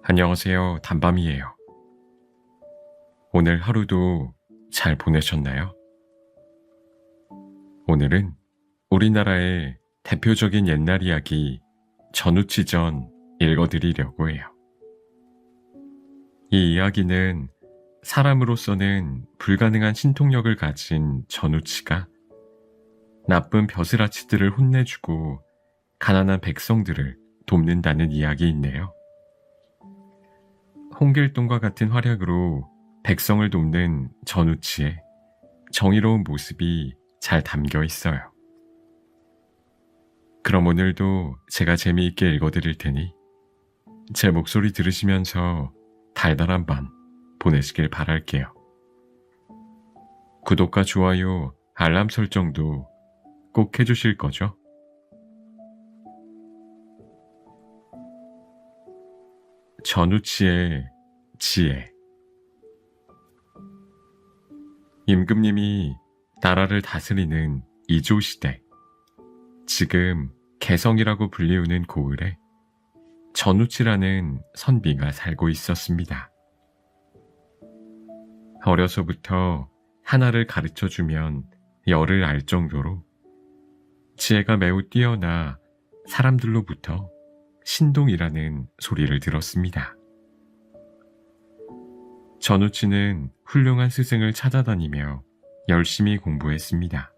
안녕하세요. 단밤이에요. 오늘 하루도 잘 보내셨나요? 오늘은 우리나라의 대표적인 옛날 이야기 전우치전 읽어드리려고 해요. 이 이야기는 사람으로서는 불가능한 신통력을 가진 전우치가 나쁜 벼슬아치들을 혼내주고 가난한 백성들을 돕는다는 이야기인데요. 홍길동과 같은 활약으로 백성을 돕는 전우치의 정의로운 모습이 잘 담겨 있어요. 그럼 오늘도 제가 재미있게 읽어드릴 테니 제 목소리 들으시면서 달달한 밤 보내시길 바랄게요. 구독과 좋아요, 알람 설정도 꼭 해주실 거죠? 전우치의 지혜. 임금님이 나라를 다스리는 이조시대, 지금 개성이라고 불리우는 고을에 전우치라는 선비가 살고 있었습니다. 어려서부터 하나를 가르쳐주면 열을 알 정도로 지혜가 매우 뛰어나 사람들로부터 신동이라는 소리를 들었습니다. 전우치는 훌륭한 스승을 찾아다니며 열심히 공부했습니다.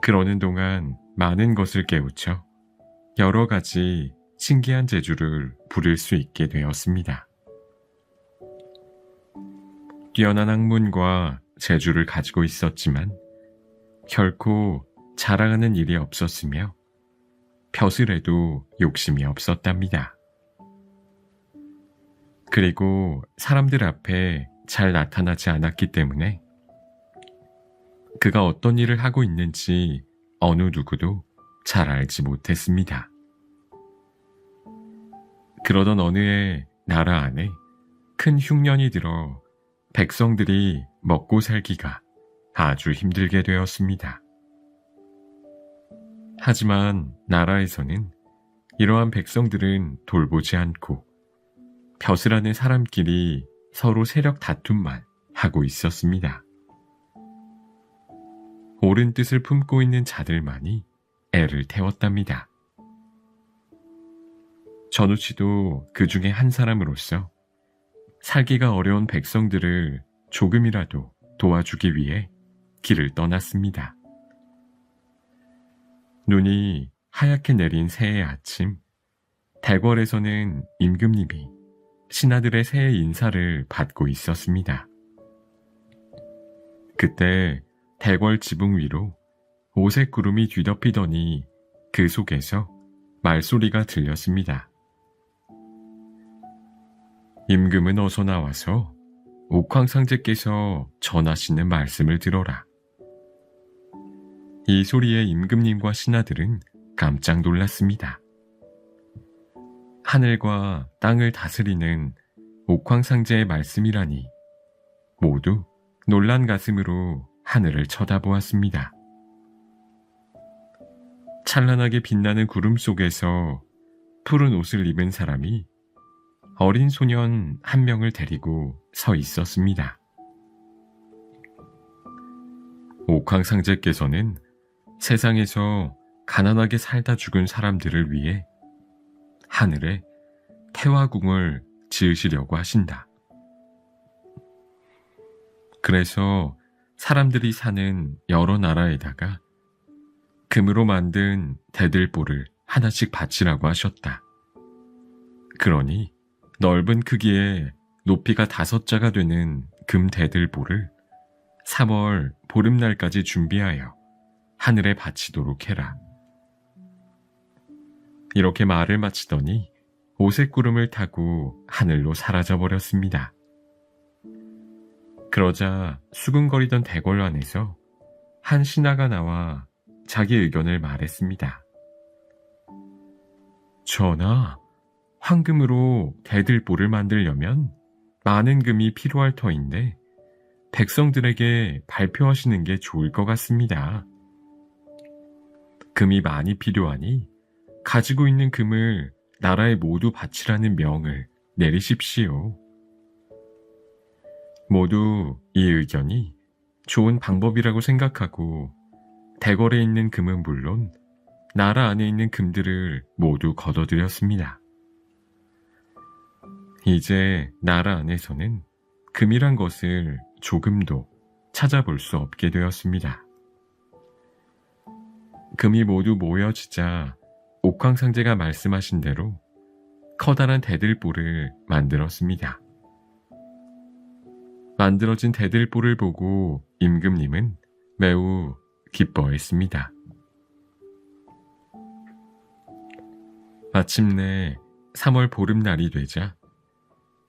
그러는 동안 많은 것을 깨우쳐 여러 가지 신기한 재주를 부릴 수 있게 되었습니다. 뛰어난 학문과 재주를 가지고 있었지만 결코 자랑하는 일이 없었으며 벼슬에도 욕심이 없었답니다. 그리고 사람들 앞에 잘 나타나지 않았기 때문에 그가 어떤 일을 하고 있는지 어느 누구도 잘 알지 못했습니다. 그러던 어느 해 나라 안에 큰 흉년이 들어 백성들이 먹고 살기가 아주 힘들게 되었습니다. 하지만 나라에서는 이러한 백성들은 돌보지 않고 벼슬하는 사람끼리 서로 세력 다툼만 하고 있었습니다. 옳은 뜻을 품고 있는 자들만이 애를 태웠답니다. 전우치도 그 중에 한 사람으로서 살기가 어려운 백성들을 조금이라도 도와주기 위해 길을 떠났습니다. 눈이 하얗게 내린 새해 아침, 대궐에서는 임금님이 신하들의 새해 인사를 받고 있었습니다. 그때 대궐 지붕 위로 오색 구름이 뒤덮이더니 그 속에서 말소리가 들렸습니다. 임금은 어서 나와서 옥황상제께서 전하시는 말씀을 들어라. 이 소리에 임금님과 신하들은 깜짝 놀랐습니다. 하늘과 땅을 다스리는 옥황상제의 말씀이라니 모두 놀란 가슴으로 하늘을 쳐다보았습니다. 찬란하게 빛나는 구름 속에서 푸른 옷을 입은 사람이 어린 소년 한 명을 데리고 서 있었습니다. 옥황상제께서는 세상에서 가난하게 살다 죽은 사람들을 위해 하늘에 태화궁을 지으시려고 하신다. 그래서 사람들이 사는 여러 나라에다가 금으로 만든 대들보를 하나씩 바치라고 하셨다. 그러니 넓은 크기에 높이가 5자가 되는 금 대들보를 3월 보름날까지 준비하여 하늘에 바치도록 해라. 이렇게 말을 마치더니 오색 구름을 타고 하늘로 사라져버렸습니다. 그러자 수근거리던 대궐 안에서 한 신하가 나와 자기 의견을 말했습니다. 전하, 황금으로 대들보를 만들려면 많은 금이 필요할 터인데 백성들에게 발표하시는 게 좋을 것 같습니다. 금이 많이 필요하니 가지고 있는 금을 나라에 모두 바치라는 명을 내리십시오. 모두 이 의견이 좋은 방법이라고 생각하고 대궐에 있는 금은 물론 나라 안에 있는 금들을 모두 걷어들였습니다. 이제 나라 안에서는 금이란 것을 조금도 찾아볼 수 없게 되었습니다. 금이 모두 모여지자 옥황상제가 말씀하신 대로 커다란 대들보를 만들었습니다. 만들어진 대들보를 보고 임금님은 매우 기뻐했습니다. 마침내 3월 보름날이 되자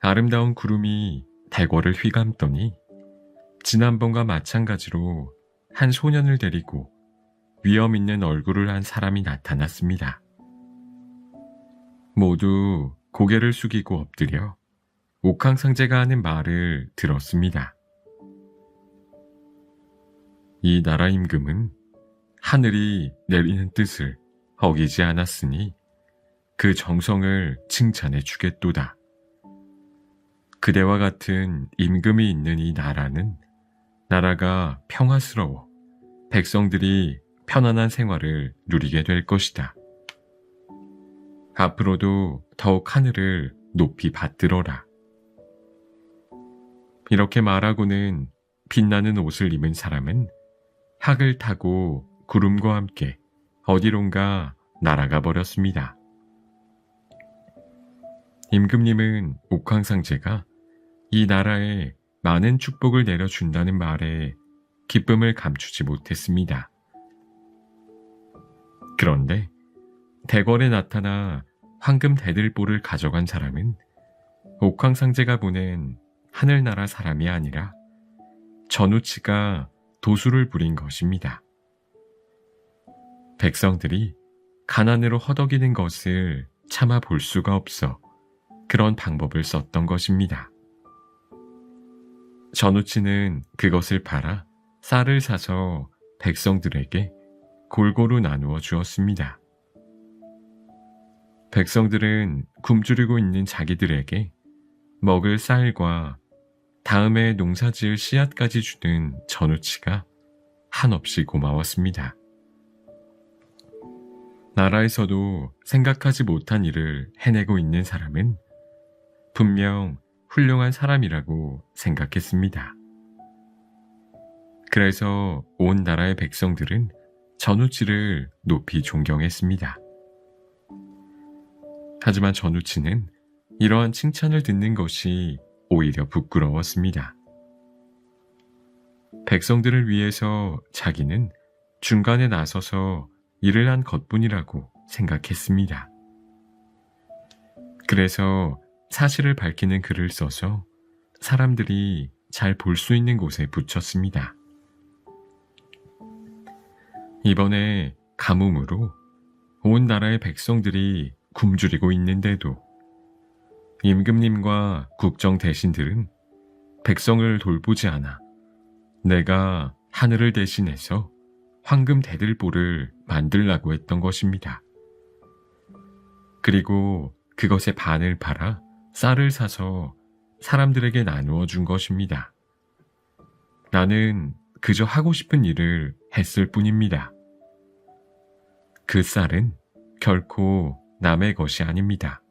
아름다운 구름이 대궐을 휘감더니 지난번과 마찬가지로 한 소년을 데리고 위험 있는 얼굴을 한 사람이 나타났습니다. 모두 고개를 숙이고 엎드려 옥황상제가 하는 말을 들었습니다. 이 나라 임금은 하늘이 내리는 뜻을 어기지 않았으니 그 정성을 칭찬해 주겠도다. 그대와 같은 임금이 있는 이 나라가 평화스러워 백성들이 편안한 생활을 누리게 될 것이다. 앞으로도 더욱 하늘을 높이 받들어라. 이렇게 말하고는 빛나는 옷을 입은 사람은 학을 타고 구름과 함께 어디론가 날아가 버렸습니다. 임금님은 옥황상제가 이 나라에 많은 축복을 내려준다는 말에 기쁨을 감추지 못했습니다. 그런데 대궐에 나타나 황금 대들보를 가져간 사람은 옥황상제가 보낸 하늘나라 사람이 아니라 전우치가 도수를 부린 것입니다. 백성들이 가난으로 허덕이는 것을 참아 볼 수가 없어 그런 방법을 썼던 것입니다. 전우치는 그것을 팔아 쌀을 사서 백성들에게 골고루 나누어 주었습니다. 백성들은 굶주리고 있는 자기들에게 먹을 쌀과 다음에 농사지을 씨앗까지 주는 전우치가 한없이 고마웠습니다. 나라에서도 생각하지 못한 일을 해내고 있는 사람은 분명 훌륭한 사람이라고 생각했습니다. 그래서 온 나라의 백성들은 전우치를 높이 존경했습니다. 하지만 전우치는 이러한 칭찬을 듣는 것이 오히려 부끄러웠습니다. 백성들을 위해서 자기는 중간에 나서서 일을 한 것뿐이라고 생각했습니다. 그래서 사실을 밝히는 글을 써서 사람들이 잘 볼 수 있는 곳에 붙였습니다. 이번에 가뭄으로 온 나라의 백성들이 굶주리고 있는데도 임금님과 국정 대신들은 백성을 돌보지 않아 내가 하늘을 대신해서 황금 대들보를 만들라고 했던 것입니다. 그리고 그것의 반을 팔아 쌀을 사서 사람들에게 나누어 준 것입니다. 나는 그저 하고 싶은 일을 했을 뿐입니다. 그 쌀은 결코 남의 것이 아닙니다.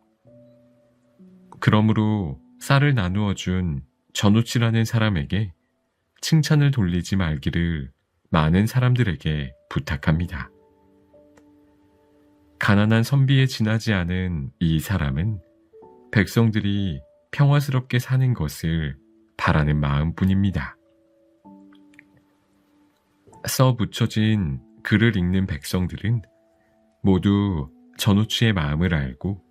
그러므로 쌀을 나누어 준 전우치라는 사람에게 칭찬을 돌리지 말기를 많은 사람들에게 부탁합니다. 가난한 선비에 지나지 않은 이 사람은 백성들이 평화스럽게 사는 것을 바라는 마음뿐입니다. 써 붙여진 글을 읽는 백성들은 모두 전우치의 마음을 알고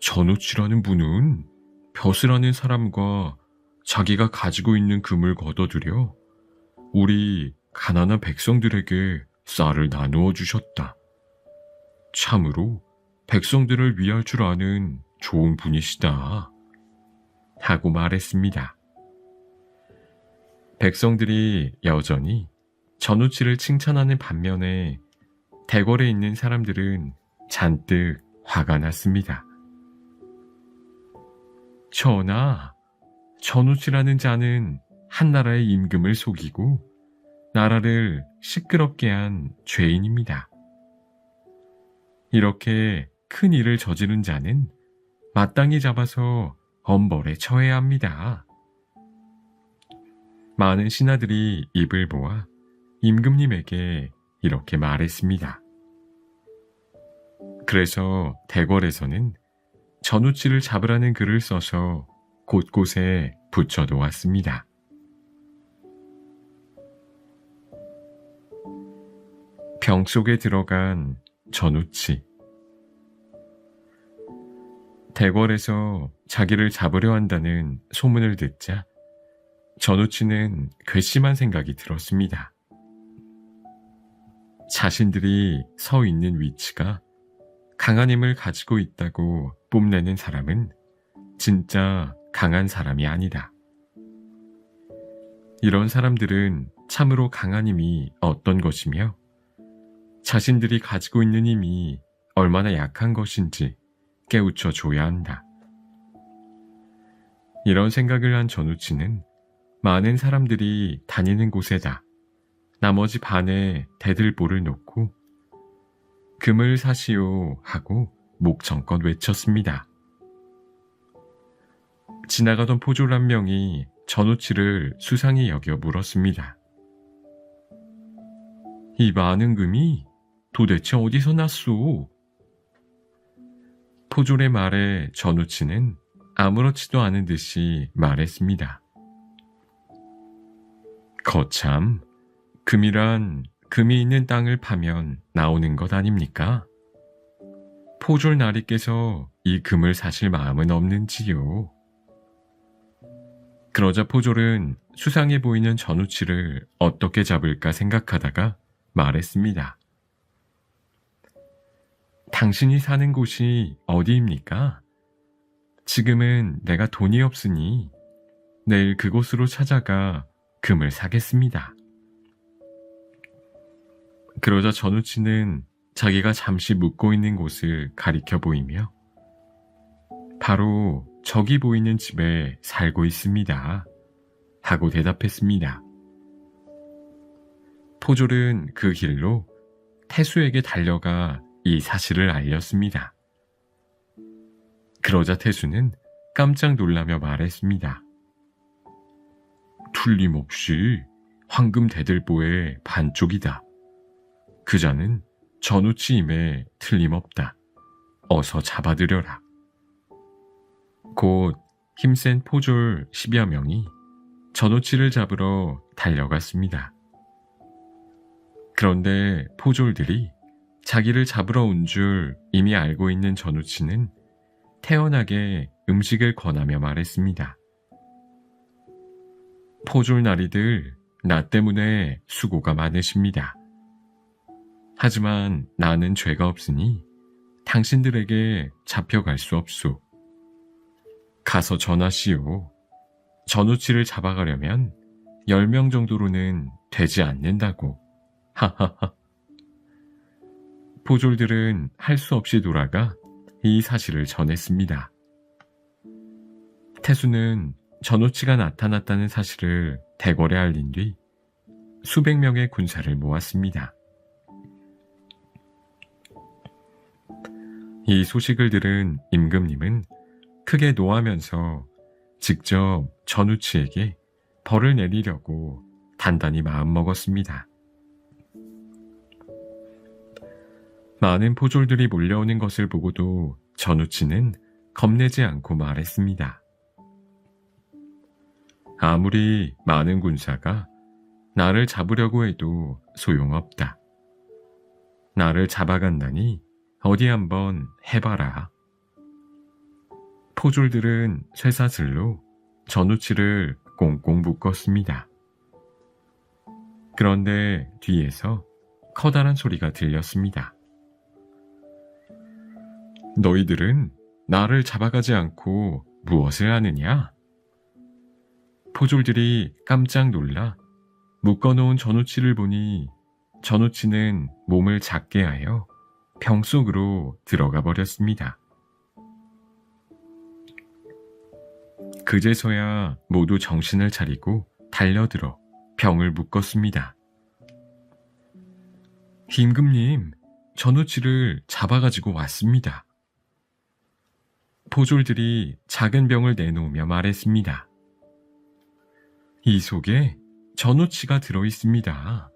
전우치라는 분은 벼슬하는 사람과 자기가 가지고 있는 금을 걷어들여 우리 가난한 백성들에게 쌀을 나누어 주셨다. 참으로 백성들을 위할 줄 아는 좋은 분이시다. 하고 말했습니다. 백성들이 여전히 전우치를 칭찬하는 반면에 대궐에 있는 사람들은 잔뜩 화가 났습니다. 전하, 전우치라는 자는 한나라의 임금을 속이고 나라를 시끄럽게 한 죄인입니다. 이렇게 큰 일을 저지른 자는 마땅히 잡아서 엄벌에 처해야 합니다. 많은 신하들이 입을 모아 임금님에게 이렇게 말했습니다. 그래서 대궐에서는 전우치를 잡으라는 글을 써서 곳곳에 붙여놓았습니다. 병 속에 들어간 전우치. 대궐에서 자기를 잡으려 한다는 소문을 듣자 전우치는 괘씸한 생각이 들었습니다. 자신들이 서 있는 위치가 강한 힘을 가지고 있다고 뽐내는 사람은 진짜 강한 사람이 아니다. 이런 사람들은 참으로 강한 힘이 어떤 것이며 자신들이 가지고 있는 힘이 얼마나 약한 것인지 깨우쳐 줘야 한다. 이런 생각을 한 전우치는 많은 사람들이 다니는 곳에다 나머지 반에 대들보를 놓고 금을 사시오 하고 목청껏 외쳤습니다. 지나가던 포졸 한 명이 전우치를 수상히 여겨 물었습니다. 이 많은 금이 도대체 어디서 났소? 포졸의 말에 전우치는 아무렇지도 않은 듯이 말했습니다. 거참, 금이란 금이 있는 땅을 파면 나오는 것 아닙니까? 포졸 나리께서 이 금을 사실 마음은 없는지요? 그러자 포졸은 수상해 보이는 전우치를 어떻게 잡을까 생각하다가 말했습니다. 당신이 사는 곳이 어디입니까? 지금은 내가 돈이 없으니 내일 그곳으로 찾아가 금을 사겠습니다. 그러자 전우치는 자기가 잠시 묵고 있는 곳을 가리켜 보이며 바로 저기 보이는 집에 살고 있습니다. 하고 대답했습니다. 포졸은 그 길로 태수에게 달려가 이 사실을 알렸습니다. 그러자 태수는 깜짝 놀라며 말했습니다. 틀림없이 황금 대들보의 반쪽이다. 그자는 전우치임에 틀림없다. 어서 잡아들여라. 곧 힘센 포졸 10여 명이 전우치를 잡으러 달려갔습니다. 그런데 포졸들이 자기를 잡으러 온 줄 이미 알고 있는 전우치는 태연하게 음식을 권하며 말했습니다. 포졸 나리들, 나 때문에 수고가 많으십니다. 하지만 나는 죄가 없으니 당신들에게 잡혀갈 수 없소. 가서 전하시오. 전우치를 잡아가려면 10명 정도로는 되지 않는다고. 하하하. 포졸들은 할 수 없이 돌아가 이 사실을 전했습니다. 태수는 전우치가 나타났다는 사실을 대궐에 알린 뒤 수백 명의 군사를 모았습니다. 이 소식을 들은 임금님은 크게 노하면서 직접 전우치에게 벌을 내리려고 단단히 마음먹었습니다. 많은 포졸들이 몰려오는 것을 보고도 전우치는 겁내지 않고 말했습니다. 아무리 많은 군사가 나를 잡으려고 해도 소용없다. 나를 잡아간다니 어디 한번 해봐라. 포졸들은 쇠사슬로 전우치를 꽁꽁 묶었습니다. 그런데 뒤에서 커다란 소리가 들렸습니다. 너희들은 나를 잡아가지 않고 무엇을 하느냐? 포졸들이 깜짝 놀라 묶어놓은 전우치를 보니 전우치는 몸을 작게 하여 병 속으로 들어가 버렸습니다. 그제서야 모두 정신을 차리고 달려들어 병을 묶었습니다. 임금님, 전우치를 잡아가지고 왔습니다. 포졸들이 작은 병을 내놓으며 말했습니다. 이 속에 전우치가 들어있습니다.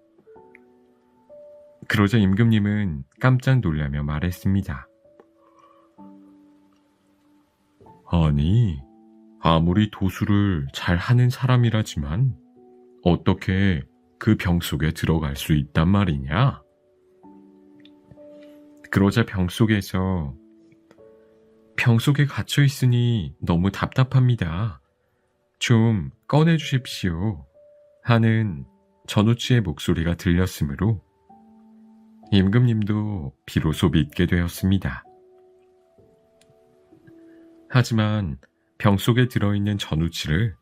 그러자 임금님은 깜짝 놀라며 말했습니다. 아니, 아무리 도수를 잘 하는 사람이라지만 어떻게 그 병 속에 들어갈 수 있단 말이냐? 그러자 병 속에 갇혀 있으니 너무 답답합니다. 좀 꺼내주십시오. 하는 전우치의 목소리가 들렸으므로 임금님도 비로소 믿게 되었습니다. 하지만 병 속에 들어있는 전우치를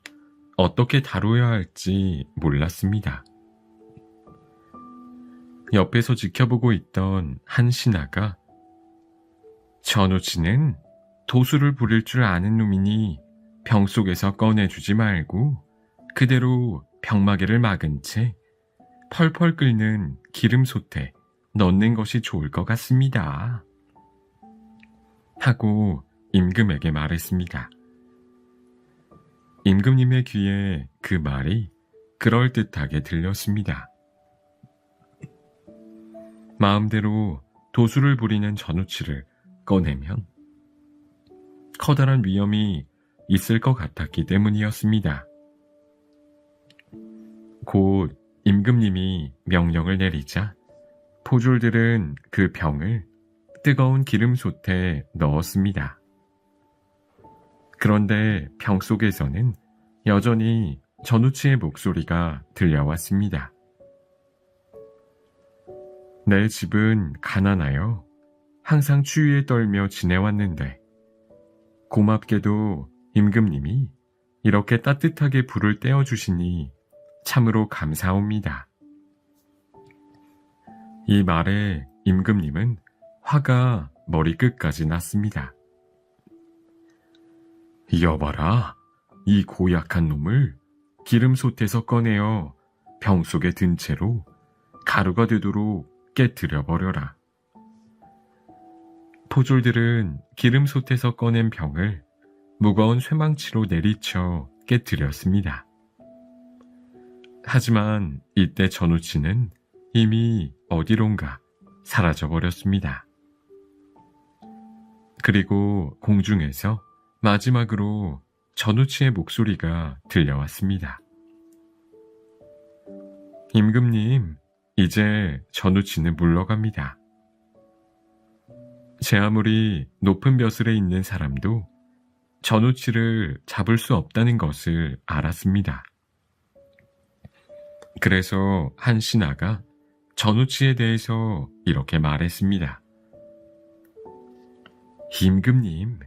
어떻게 다루어야 할지 몰랐습니다. 옆에서 지켜보고 있던 한 신하가 전우치는 도수를 부릴 줄 아는 놈이니 병 속에서 꺼내주지 말고 그대로 병마개를 막은 채 펄펄 끓는 기름솥에 넣는 것이 좋을 것 같습니다. 하고 임금에게 말했습니다. 임금님의 귀에 그 말이 그럴듯하게 들렸습니다. 마음대로 도수를 부리는 전우치를 꺼내면 커다란 위험이 있을 것 같았기 때문이었습니다. 곧 임금님이 명령을 내리자 포졸들은 그 병을 뜨거운 기름솥에 넣었습니다. 그런데 병 속에서는 여전히 전우치의 목소리가 들려왔습니다. 내 집은 가난하여 항상 추위에 떨며 지내왔는데 고맙게도 임금님이 이렇게 따뜻하게 불을 떼어주시니 참으로 감사옵니다. 이 말에 임금님은 화가 머리끝까지 났습니다. 여봐라, 이 고약한 놈을 기름솥에서 꺼내어 병 속에 든 채로 가루가 되도록 깨뜨려 버려라. 포졸들은 기름솥에서 꺼낸 병을 무거운 쇠망치로 내리쳐 깨뜨렸습니다. 하지만 이때 전우치는 이미 어디론가 사라져버렸습니다. 그리고 공중에서 마지막으로 전우치의 목소리가 들려왔습니다. 임금님, 이제 전우치는 물러갑니다. 제 아무리 높은 벼슬에 있는 사람도 전우치를 잡을 수 없다는 것을 알았습니다. 그래서 한 신하가 전우치에 대해서 이렇게 말했습니다. 임금님,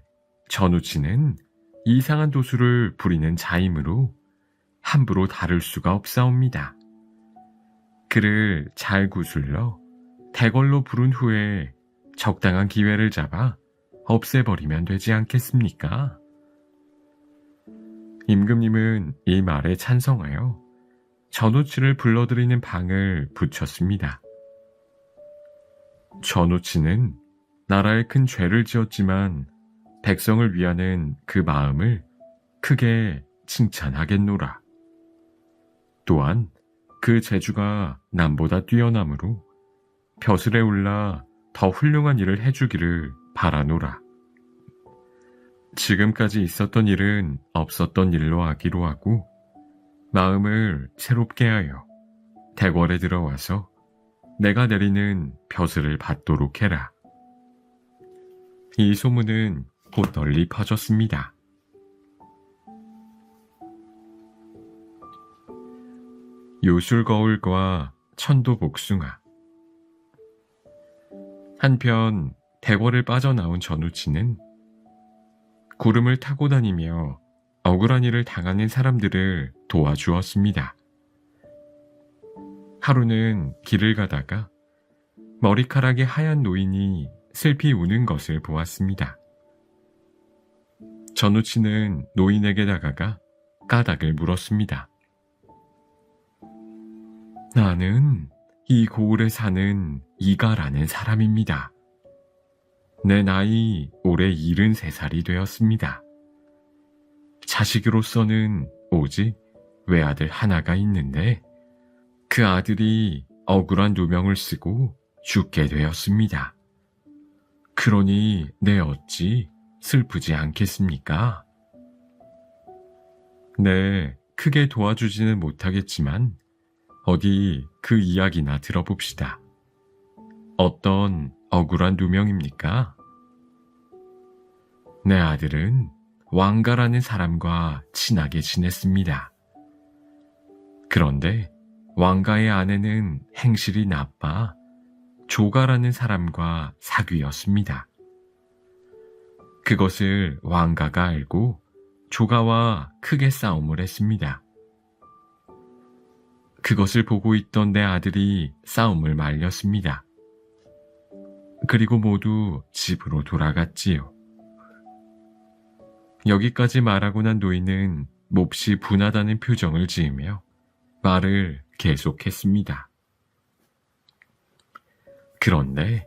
전우치는 이상한 도수를 부리는 자이므로 함부로 다룰 수가 없사옵니다. 그를 잘 구슬러 대궐로 부른 후에 적당한 기회를 잡아 없애버리면 되지 않겠습니까? 임금님은 이 말에 찬성하여 전우치를 불러들이는 방을 붙였습니다. 전우치는 나라에 큰 죄를 지었지만 백성을 위하는 그 마음을 크게 칭찬하겠노라. 또한 그 재주가 남보다 뛰어나므로 벼슬에 올라 더 훌륭한 일을 해주기를 바라노라. 지금까지 있었던 일은 없었던 일로 하기로 하고 마음을 새롭게 하여 대궐에 들어와서 내가 내리는 벼슬을 받도록 해라. 이 소문은 곧 널리 퍼졌습니다. 요술거울과 천도복숭아. 한편 대궐을 빠져나온 전우치는 구름을 타고 다니며 억울한 일을 당하는 사람들을 도와주었습니다. 하루는 길을 가다가 머리카락이 하얀 노인이 슬피 우는 것을 보았습니다. 전우치는 노인에게 다가가 까닭을 물었습니다. 나는 이 고을에 사는 이가라는 사람입니다. 내 나이 올해 73살이 되었습니다. 자식으로서는 오직 외아들 하나가 있는데 그 아들이 억울한 누명을 쓰고 죽게 되었습니다. 그러니 내 어찌 슬프지 않겠습니까? 네, 크게 도와주지는 못하겠지만 어디 그 이야기나 들어봅시다. 어떤 억울한 누명입니까? 내 아들은 왕가라는 사람과 친하게 지냈습니다. 그런데 왕가의 아내는 행실이 나빠 조가라는 사람과 사귀었습니다. 그것을 왕가가 알고 조가와 크게 싸움을 했습니다. 그것을 보고 있던 내 아들이 싸움을 말렸습니다. 그리고 모두 집으로 돌아갔지요. 여기까지 말하고 난 노인은 몹시 분하다는 표정을 지으며 말을 계속했습니다. 그런데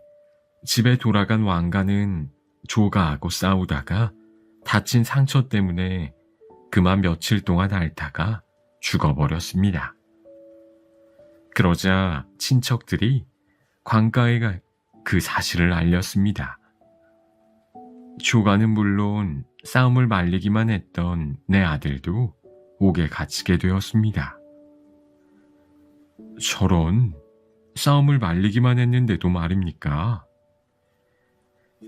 집에 돌아간 왕가는 조가하고 싸우다가 다친 상처 때문에 그만 며칠 동안 앓다가 죽어버렸습니다. 그러자 친척들이 관가에 그 사실을 알렸습니다. 조가는 물론 싸움을 말리기만 했던 내 아들도 옥에 갇히게 되었습니다. 저런, 싸움을 말리기만 했는데도 말입니까?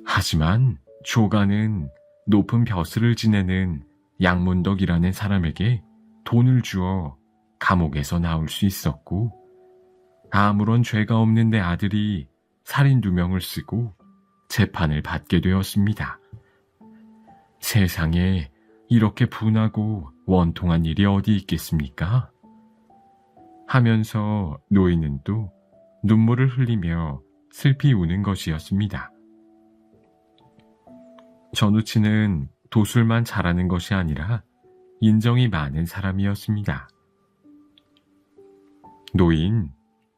하지만 조가는 높은 벼슬을 지내는 양문덕이라는 사람에게 돈을 주어 감옥에서 나올 수 있었고, 아무런 죄가 없는 내 아들이 살인 누명을 쓰고 재판을 받게 되었습니다. 세상에 이렇게 분하고 원통한 일이 어디 있겠습니까? 하면서 노인은 또 눈물을 흘리며 슬피 우는 것이었습니다. 전우치는 도술만 잘하는 것이 아니라 인정이 많은 사람이었습니다. 노인,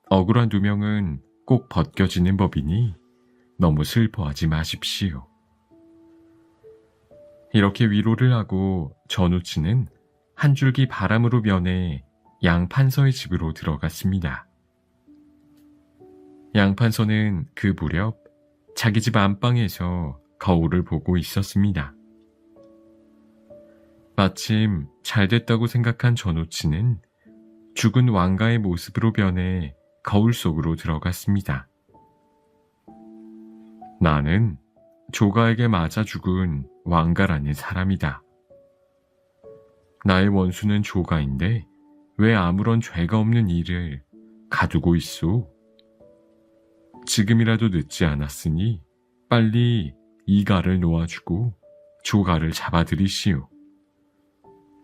억울한 누명은 꼭 벗겨지는 법이니 너무 슬퍼하지 마십시오. 이렇게 위로를 하고 전우치는 한 줄기 바람으로 변해 양판서의 집으로 들어갔습니다. 양판서는 그 무렵 자기 집 안방에서 거울을 보고 있었습니다. 마침 잘 됐다고 생각한 전우치는 죽은 왕가의 모습으로 변해 거울 속으로 들어갔습니다. 나는 조가에게 맞아 죽은 왕가라는 사람이다. 나의 원수는 조가인데 왜 아무런 죄가 없는 이를 가두고 있소? 지금이라도 늦지 않았으니 빨리 이가를 놓아주고 조가를 잡아들이시오.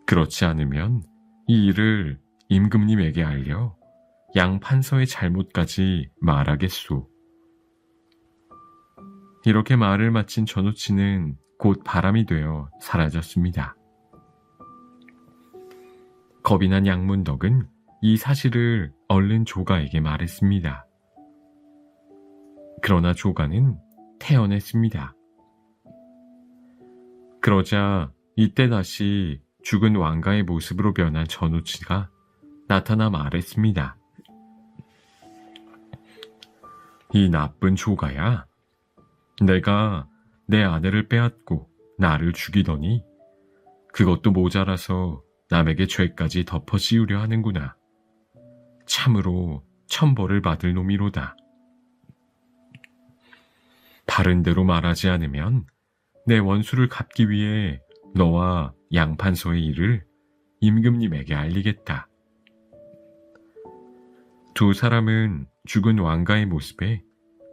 그렇지 않으면 이 일을 임금님에게 알려 양 판서의 잘못까지 말하겠소. 이렇게 말을 마친 전우치는 곧 바람이 되어 사라졌습니다. 겁이 난 양문덕은 이 사실을 얼른 조가에게 말했습니다. 그러나 조가는 태연했습니다. 그러자 이때 다시 죽은 왕가의 모습으로 변한 전우치가 나타나 말했습니다. 이 나쁜 조가야, 내가 내 아내를 빼앗고 나를 죽이더니 그것도 모자라서 남에게 죄까지 덮어 씌우려 하는구나. 참으로 천벌을 받을 놈이로다. 바른 대로 말하지 않으면 내 원수를 갚기 위해 너와 양판서의 일을 임금님에게 알리겠다. 두 사람은 죽은 왕가의 모습에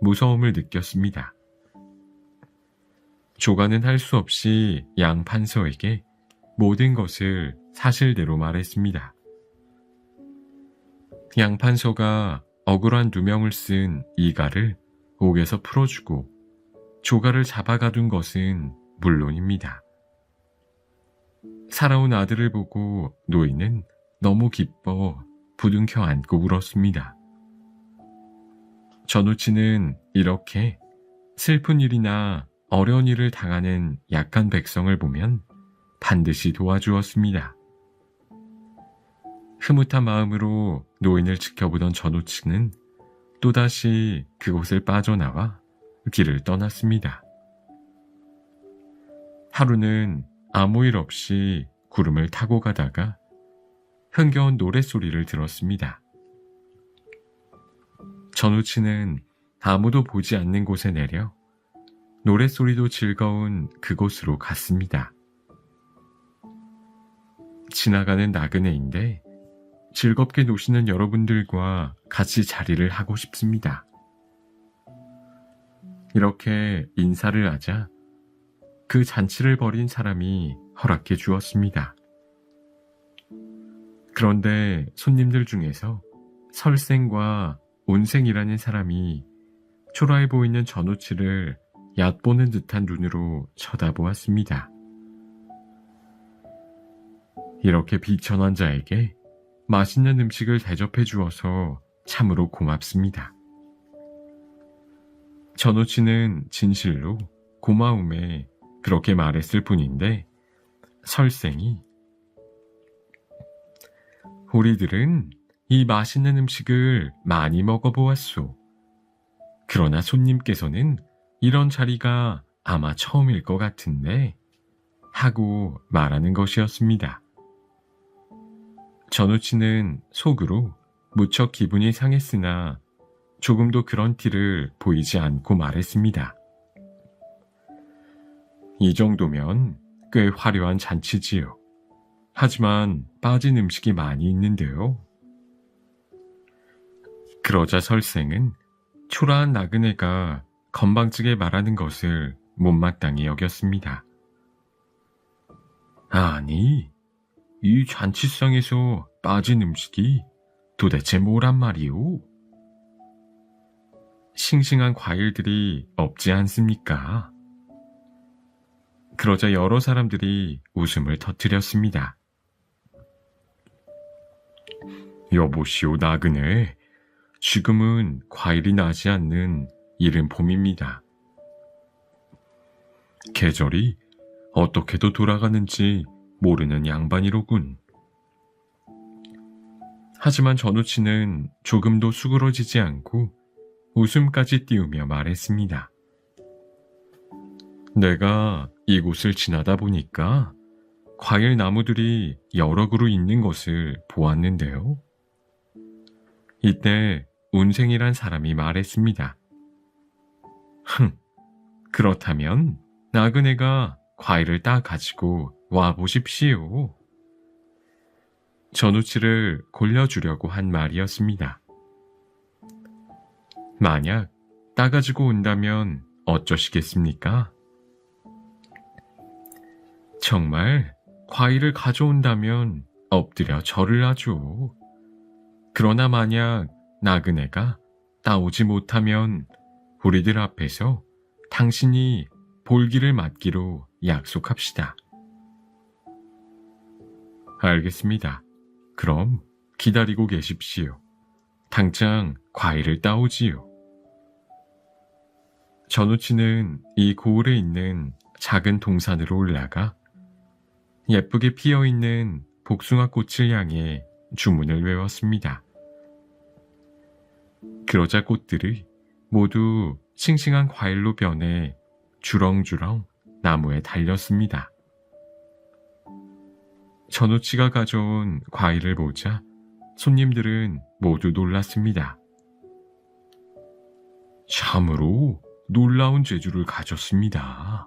무서움을 느꼈습니다. 조가는 할 수 없이 양판서에게 모든 것을 사실대로 말했습니다. 양판서가 억울한 누명을 쓴 이가를 옥에서 풀어주고 조가를 잡아가둔 것은 물론입니다. 살아온 아들을 보고 노인은 너무 기뻐 부둥켜 안고 울었습니다. 전우치는 이렇게 슬픈 일이나 어려운 일을 당하는 약한 백성을 보면 반드시 도와주었습니다. 흐뭇한 마음으로 노인을 지켜보던 전우치는 또다시 그곳을 빠져나와 길을 떠났습니다. 하루는 아무 일 없이 구름을 타고 가다가 흥겨운 노랫소리를 들었습니다. 전우치는 아무도 보지 않는 곳에 내려 노랫소리도 즐거운 그곳으로 갔습니다. 지나가는 나그네인데 즐겁게 노시는 여러분들과 같이 자리를 하고 싶습니다. 이렇게 인사를 하자 그 잔치를 벌인 사람이 허락해 주었습니다. 그런데 손님들 중에서 설생과 온생이라는 사람이 초라해 보이는 전우치를 얕보는 듯한 눈으로 쳐다보았습니다. 이렇게 비천한 자에게 맛있는 음식을 대접해 주어서 참으로 고맙습니다. 전우치는 진실로 고마움에 그렇게 말했을 뿐인데 설생이 우리들은 이 맛있는 음식을 많이 먹어보았소. 그러나 손님께서는 이런 자리가 아마 처음일 것 같은데 하고 말하는 것이었습니다. 전우치는 속으로 무척 기분이 상했으나 조금도 그런 티를 보이지 않고 말했습니다. 이 정도면 꽤 화려한 잔치지요. 하지만 빠진 음식이 많이 있는데요. 그러자 설생은 초라한 나그네가 건방지게 말하는 것을 못마땅히 여겼습니다. 아니, 이 잔치상에서 빠진 음식이 도대체 뭐란 말이오? 싱싱한 과일들이 없지 않습니까? 그러자 여러 사람들이 웃음을 터뜨렸습니다. 여보시오 나그네, 지금은 과일이 나지 않는 이른 봄입니다. 계절이 어떻게도 돌아가는지 모르는 양반이로군. 하지만 전우치는 조금도 수그러지지 않고 웃음까지 띄우며 말했습니다. 내가 이곳을 지나다 보니까 과일 나무들이 여러 그루 있는 것을 보았는데요. 이때 운생이란 사람이 말했습니다. 그렇다면 나그네가 과일을 따 가지고 와 보십시오. 전우치를 골려주려고 한 말이었습니다. 만약 따가지고 온다면 어쩌시겠습니까? 정말 과일을 가져온다면 엎드려 절을 하죠. 그러나 만약 나그네가 따오지 못하면 우리들 앞에서 당신이 볼기를 맞기로 약속합시다. 알겠습니다. 그럼 기다리고 계십시오. 당장 과일을 따오지요. 전우치는 이 고을에 있는 작은 동산으로 올라가 예쁘게 피어있는 복숭아 꽃을 향해 주문을 외웠습니다. 그러자 꽃들이 모두 싱싱한 과일로 변해 주렁주렁 나무에 달렸습니다. 전우치가 가져온 과일을 보자 손님들은 모두 놀랐습니다. 참으로 놀라운 재주를 가졌습니다.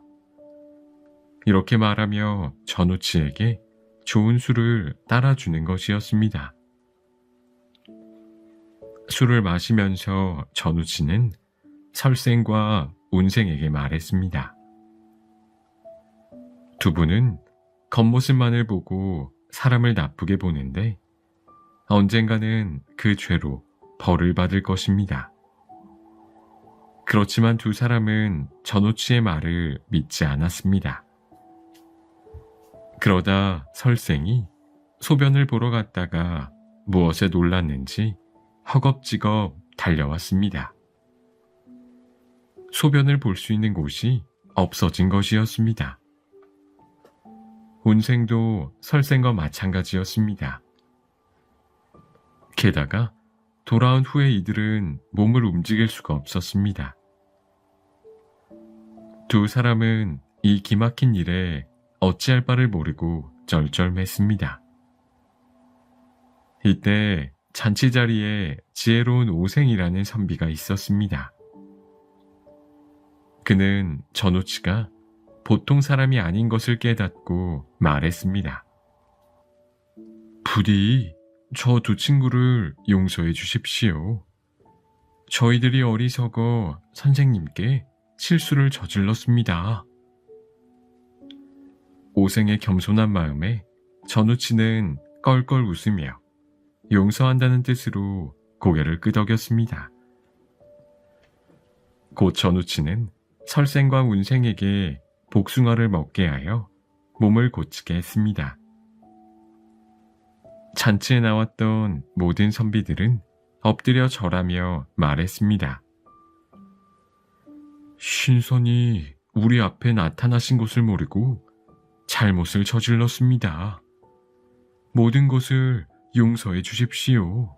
이렇게 말하며 전우치에게 좋은 술을 따라주는 것이었습니다. 술을 마시면서 전우치는 설생과 운생에게 말했습니다. 두 분은 겉모습만을 보고 사람을 나쁘게 보는데 언젠가는 그 죄로 벌을 받을 것입니다. 그렇지만 두 사람은 전우치의 말을 믿지 않았습니다. 그러다 설생이 소변을 보러 갔다가 무엇에 놀랐는지 허겁지겁 달려왔습니다. 소변을 볼 수 있는 곳이 없어진 것이었습니다. 운생도 설생과 마찬가지였습니다. 게다가 돌아온 후에 이들은 몸을 움직일 수가 없었습니다. 두 사람은 이 기막힌 일에 어찌할 바를 모르고 쩔쩔맸습니다. 이때 잔치 자리에 지혜로운 오생이라는 선비가 있었습니다. 그는 전우치가 보통 사람이 아닌 것을 깨닫고 말했습니다. 부디 저 두 친구를 용서해 주십시오. 저희들이 어리석어 선생님께 실수를 저질렀습니다. 오생의 겸손한 마음에 전우치는 껄껄 웃으며 용서한다는 뜻으로 고개를 끄덕였습니다. 곧 전우치는 설생과 운생에게 복숭아를 먹게 하여 몸을 고치게 했습니다. 잔치에 나왔던 모든 선비들은 엎드려 절하며 말했습니다. 신선이 우리 앞에 나타나신 것을 모르고 잘못을 저질렀습니다. 모든 것을 용서해 주십시오.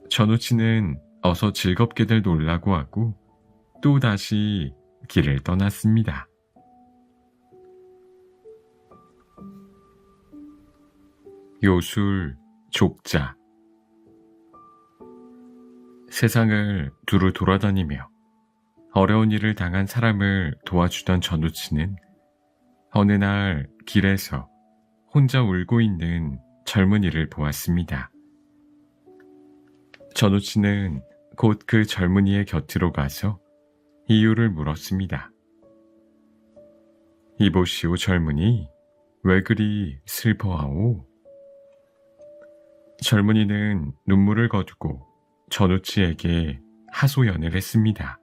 전우치는 어서 즐겁게들 놀라고 하고 또다시 길을 떠났습니다. 요술, 족자. 세상을 두루 돌아다니며 어려운 일을 당한 사람을 도와주던 전우치는 어느 날 길에서 혼자 울고 있는 젊은이를 보았습니다. 전우치는 곧 그 젊은이의 곁으로 가서 이유를 물었습니다. 이보시오 젊은이, 왜 그리 슬퍼하오? 젊은이는 눈물을 거두고 전우치에게 하소연을 했습니다.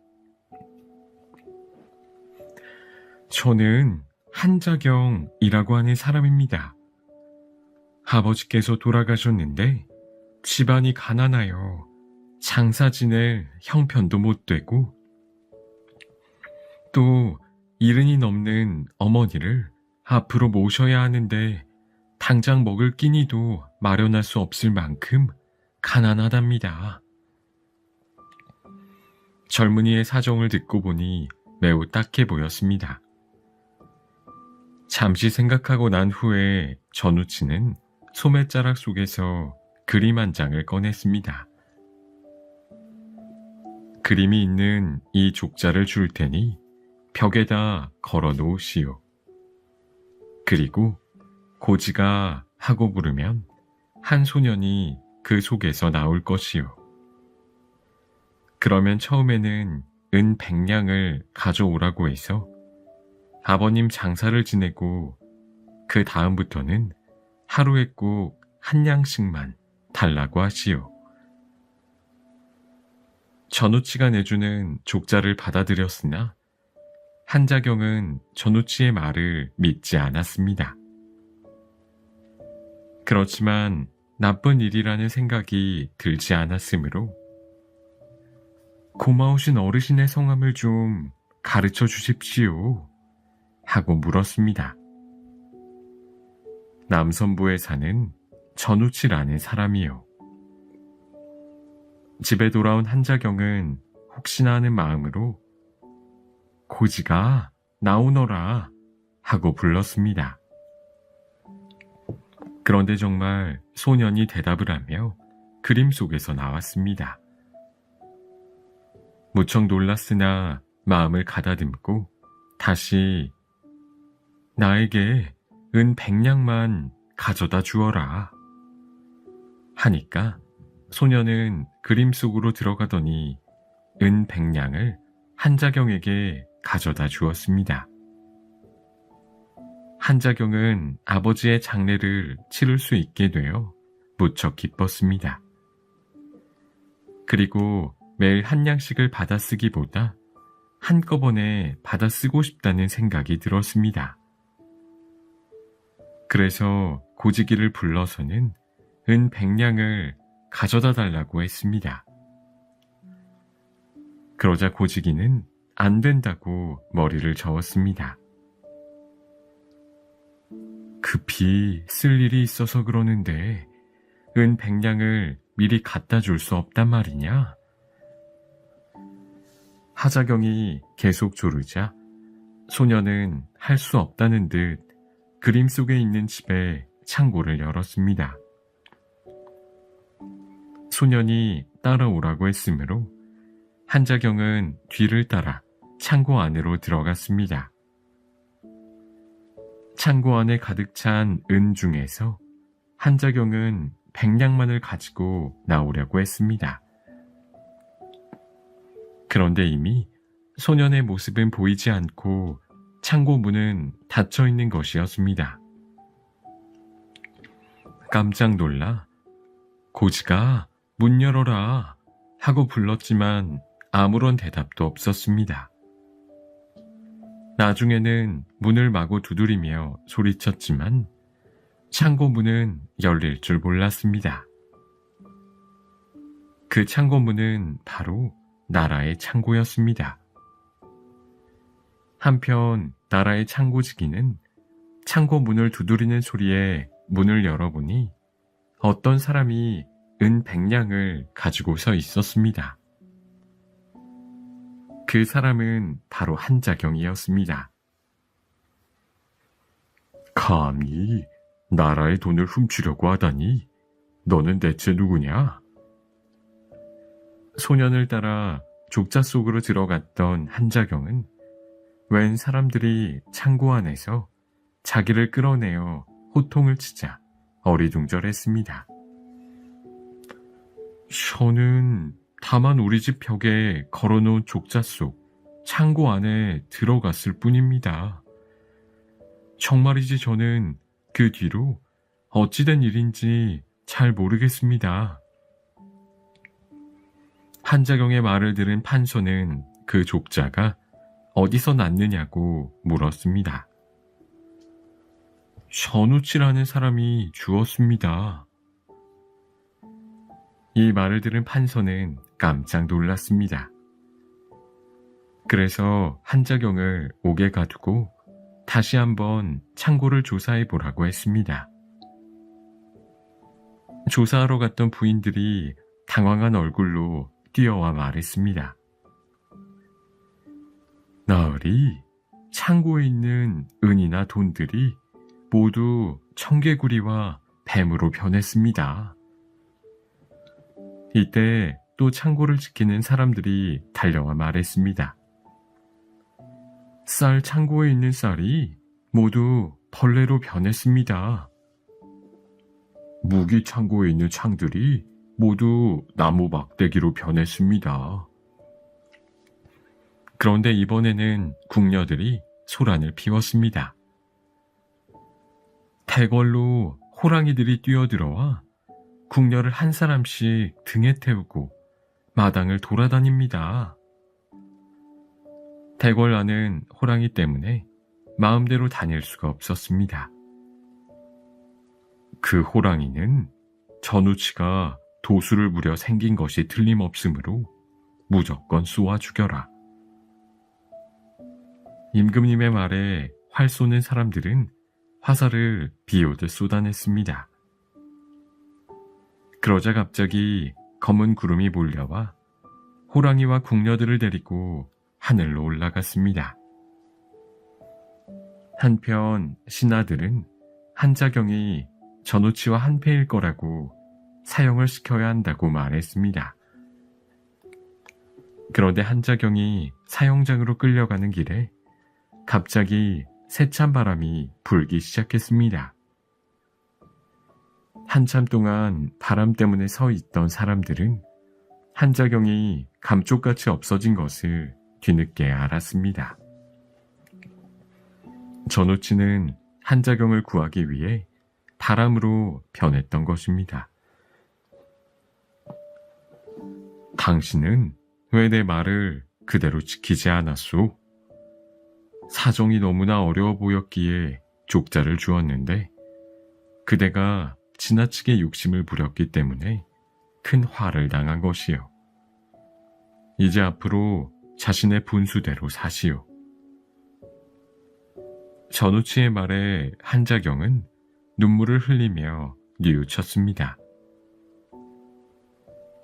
저는 한자경이라고 하는 사람입니다. 아버지께서 돌아가셨는데 집안이 가난하여 장사 지낼 형편도 못 되고 또 70이 넘는 어머니를 앞으로 모셔야 하는데 당장 먹을 끼니도 마련할 수 없을 만큼 가난하답니다. 젊은이의 사정을 듣고 보니 매우 딱해 보였습니다. 잠시 생각하고 난 후에 전우치는 소매자락 속에서 그림 한 장을 꺼냈습니다. 그림이 있는 이 족자를 줄 테니 벽에다 걸어 놓으시오. 그리고 고지가 하고 부르면 한 소년이 그 속에서 나올 것이오. 그러면 처음에는 은 100냥을 가져오라고 해서 아버님 장사를 지내고 그 다음부터는 하루에 꼭 1냥씩만 달라고 하시오. 전우치가 내주는 족자를 받아들였으나 한자경은 전우치의 말을 믿지 않았습니다. 그렇지만 나쁜 일이라는 생각이 들지 않았으므로 고마우신 어르신의 성함을 좀 가르쳐 주십시오 하고 물었습니다. 남선부에 사는 전우치라는 사람이요. 집에 돌아온 한자경은 혹시나 하는 마음으로 고지가 나오너라 하고 불렀습니다. 그런데 정말 소년이 대답을 하며 그림 속에서 나왔습니다. 무척 놀랐으나 마음을 가다듬고 다시 나에게 은 100냥만 가져다 주어라 하니까 소년은 그림 속으로 들어가더니 은 100냥을 한자경에게 가져다 주었습니다. 한자경은 아버지의 장례를 치를 수 있게 되어 무척 기뻤습니다. 그리고 매일 한 양씩을 받아쓰기보다 한꺼번에 받아쓰고 싶다는 생각이 들었습니다. 그래서 고지기를 불러서는 은 100냥을 가져다 달라고 했습니다. 그러자 고지기는 안 된다고 머리를 저었습니다. 급히 쓸 일이 있어서 그러는데 은 100냥을 미리 갖다 줄 수 없단 말이냐? 하자경이 계속 조르자 소녀는 할 수 없다는 듯 그림 속에 있는 집의 창고를 열었습니다. 소년이 따라오라고 했으므로 한자경은 뒤를 따라 창고 안으로 들어갔습니다. 창고 안에 가득 찬 은 중에서 한자경은 100냥만을 가지고 나오려고 했습니다. 그런데 이미 소년의 모습은 보이지 않고 창고 문은 닫혀 있는 것이었습니다. 깜짝 놀라 고지가 문 열어라 하고 불렀지만 아무런 대답도 없었습니다. 나중에는 문을 마구 두드리며 소리쳤지만 창고 문은 열릴 줄 몰랐습니다. 그 창고 문은 바로 나라의 창고였습니다. 한편 나라의 창고지기는 창고 문을 두드리는 소리에 문을 열어보니 어떤 사람이 은 100냥을 가지고 서 있었습니다. 그 사람은 바로 한자경이었습니다. 감히 나라의 돈을 훔치려고 하다니 너는 대체 누구냐? 소년을 따라 족자 속으로 들어갔던 한자경은 웬 사람들이 창고 안에서 자기를 끌어내어 호통을 치자 어리둥절했습니다. 저는 다만 우리 집 벽에 걸어놓은 족자 속 창고 안에 들어갔을 뿐입니다. 정말이지 저는 그 뒤로 어찌된 일인지 잘 모르겠습니다. 한자경의 말을 들은 판서는 그 족자가 어디서 났느냐고 물었습니다. 전우치라는 사람이 주었습니다. 이 말을 들은 판서는 깜짝 놀랐습니다. 그래서 한자경을 옥에 가두고 다시 한번 창고를 조사해 보라고 했습니다. 조사하러 갔던 부인들이 당황한 얼굴로 뛰어와 말했습니다. 나으리, 창고에 있는 은이나 돈들이 모두 청개구리와 뱀으로 변했습니다. 이때 또 창고를 지키는 사람들이 달려와 말했습니다. 쌀 창고에 있는 쌀이 모두 벌레로 변했습니다. 무기 창고에 있는 창들이 모두 나무 막대기로 변했습니다. 그런데 이번에는 궁녀들이 소란을 피웠습니다. 대궐로 호랑이들이 뛰어들어와 궁녀를 한 사람씩 등에 태우고 마당을 돌아다닙니다. 대궐 안은 호랑이 때문에 마음대로 다닐 수가 없었습니다. 그 호랑이는 전우치가 도수를 부려 생긴 것이 틀림없으므로 무조건 쏘아 죽여라. 임금님의 말에 활 쏘는 사람들은 화살을 비오듯 쏟아냈습니다. 그러자 갑자기 검은 구름이 몰려와 호랑이와 궁녀들을 데리고 하늘로 올라갔습니다. 한편 신하들은 한자경이 전우치와 한패일 거라고 사형을 시켜야 한다고 말했습니다. 그런데 한자경이 사형장으로 끌려가는 길에 갑자기 세찬 바람이 불기 시작했습니다. 한참 동안 바람 때문에 서 있던 사람들은 한자경이 감쪽같이 없어진 것을 뒤늦게 알았습니다. 전우치는 한자경을 구하기 위해 바람으로 변했던 것입니다. 당신은 왜 내 말을 그대로 지키지 않았소? 사정이 너무나 어려워 보였기에 족자를 주었는데 그대가 지나치게 욕심을 부렸기 때문에 큰 화를 당한 것이요. 이제 앞으로 자신의 분수대로 사시오. 전우치의 말에 한자경은 눈물을 흘리며 뉘우쳤습니다.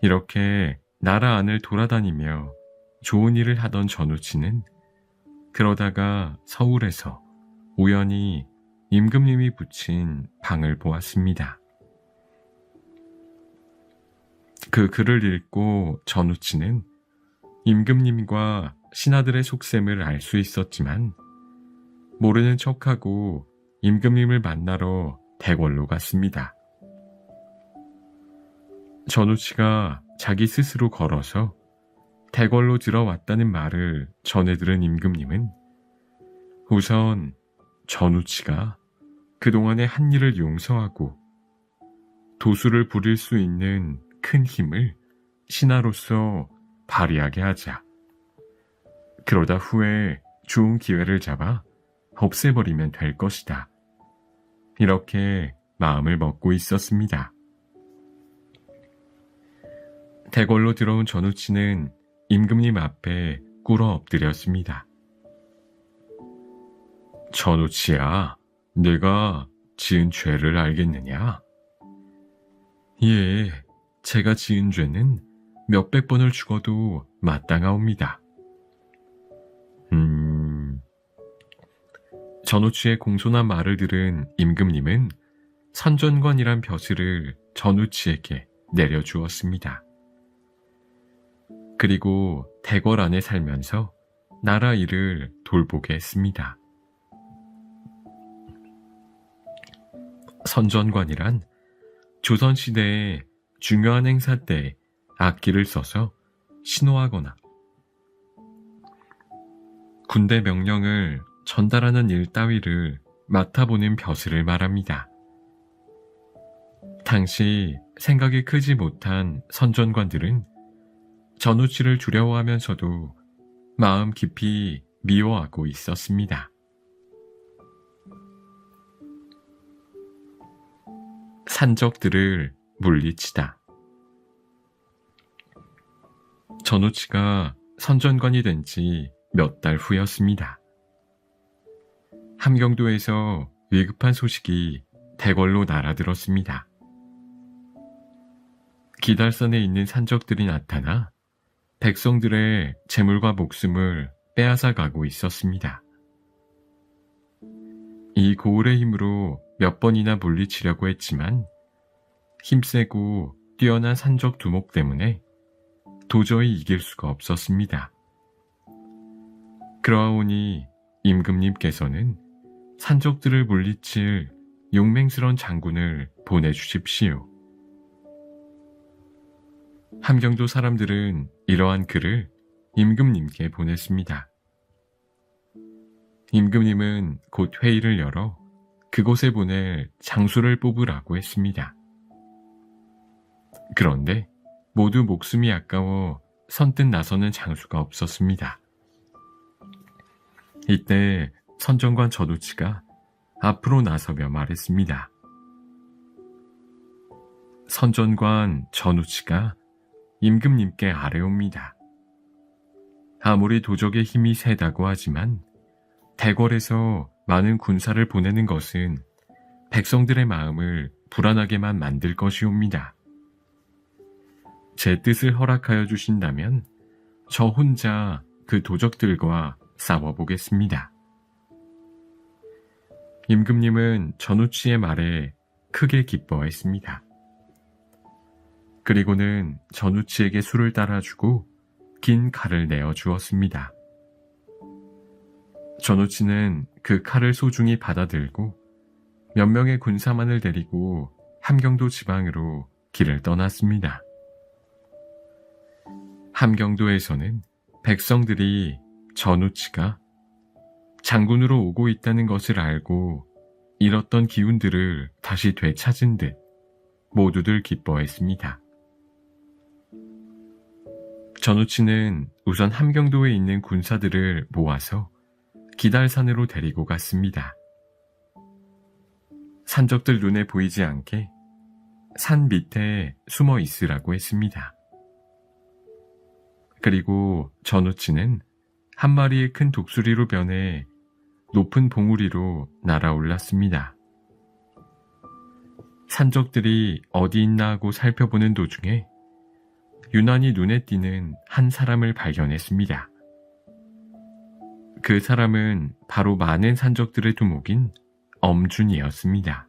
이렇게 나라 안을 돌아다니며 좋은 일을 하던 전우치는 그러다가 서울에서 우연히 임금님이 붙인 방을 보았습니다. 그 글을 읽고 전우치는 임금님과 신하들의 속셈을 알 수 있었지만 모르는 척하고 임금님을 만나러 대궐로 갔습니다. 전우치가 자기 스스로 걸어서 대궐로 들어왔다는 말을 전해 들은 임금님은 우선 전우치가 그동안의 한 일을 용서하고 도수를 부릴 수 있는 큰 힘을 신하로서 발휘하게 하자. 그러다 후에 좋은 기회를 잡아 없애버리면 될 것이다. 이렇게 마음을 먹고 있었습니다. 대궐로 들어온 전우치는 임금님 앞에 꿇어 엎드렸습니다. 전우치야, 내가 지은 죄를 알겠느냐? 예, 제가 지은 죄는 몇백 번을 죽어도 마땅하옵니다. 전우치의 공손한 말을 들은 임금님은 선전관이란 벼슬을 전우치에게 내려주었습니다. 그리고 대궐 안에 살면서 나라 일을 돌보게 했습니다. 선전관이란 조선시대의 중요한 행사 때 악기를 써서 신호하거나 군대 명령을 전달하는 일 따위를 맡아보는 벼슬을 말합니다. 당시 생각이 크지 못한 선전관들은 전우치를 두려워하면서도 마음 깊이 미워하고 있었습니다. 산적들을 물리치다. 전우치가 선전관이 된 지 몇 달 후였습니다. 함경도에서 위급한 소식이 대궐로 날아들었습니다. 기달산에 있는 산적들이 나타나 백성들의 재물과 목숨을 빼앗아 가고 있었습니다. 이 고을의 힘으로 몇 번이나 물리치려고 했지만 힘세고 뛰어난 산적 두목 때문에 도저히 이길 수가 없었습니다. 그러하오니 임금님께서는 산적들을 물리칠 용맹스런 장군을 보내주십시오. 함경도 사람들은 이러한 글을 임금님께 보냈습니다. 임금님은 곧 회의를 열어 그곳에 보낼 장수를 뽑으라고 했습니다. 그런데 모두 목숨이 아까워 선뜻 나서는 장수가 없었습니다. 이때 선전관 전우치가 앞으로 나서며 말했습니다. 선전관 전우치가 임금님께 아뢰옵니다. 아무리 도적의 힘이 세다고 하지만 대궐에서 많은 군사를 보내는 것은 백성들의 마음을 불안하게만 만들 것이옵니다. 제 뜻을 허락하여 주신다면 저 혼자 그 도적들과 싸워보겠습니다. 임금님은 전우치의 말에 크게 기뻐했습니다. 그리고는 전우치에게 술을 따라주고 긴 칼을 내어 주었습니다. 전우치는 그 칼을 소중히 받아들고 몇 명의 군사만을 데리고 함경도 지방으로 길을 떠났습니다. 함경도에서는 백성들이 전우치가 장군으로 오고 있다는 것을 알고 잃었던 기운들을 다시 되찾은 듯 모두들 기뻐했습니다. 전우치는 우선 함경도에 있는 군사들을 모아서 기달산으로 데리고 갔습니다. 산적들 눈에 보이지 않게 산 밑에 숨어 있으라고 했습니다. 그리고 전우치는 한 마리의 큰 독수리로 변해 높은 봉우리로 날아올랐습니다. 산적들이 어디 있나 하고 살펴보는 도중에 유난히 눈에 띄는 한 사람을 발견했습니다. 그 사람은 바로 많은 산적들의 두목인 엄준이었습니다.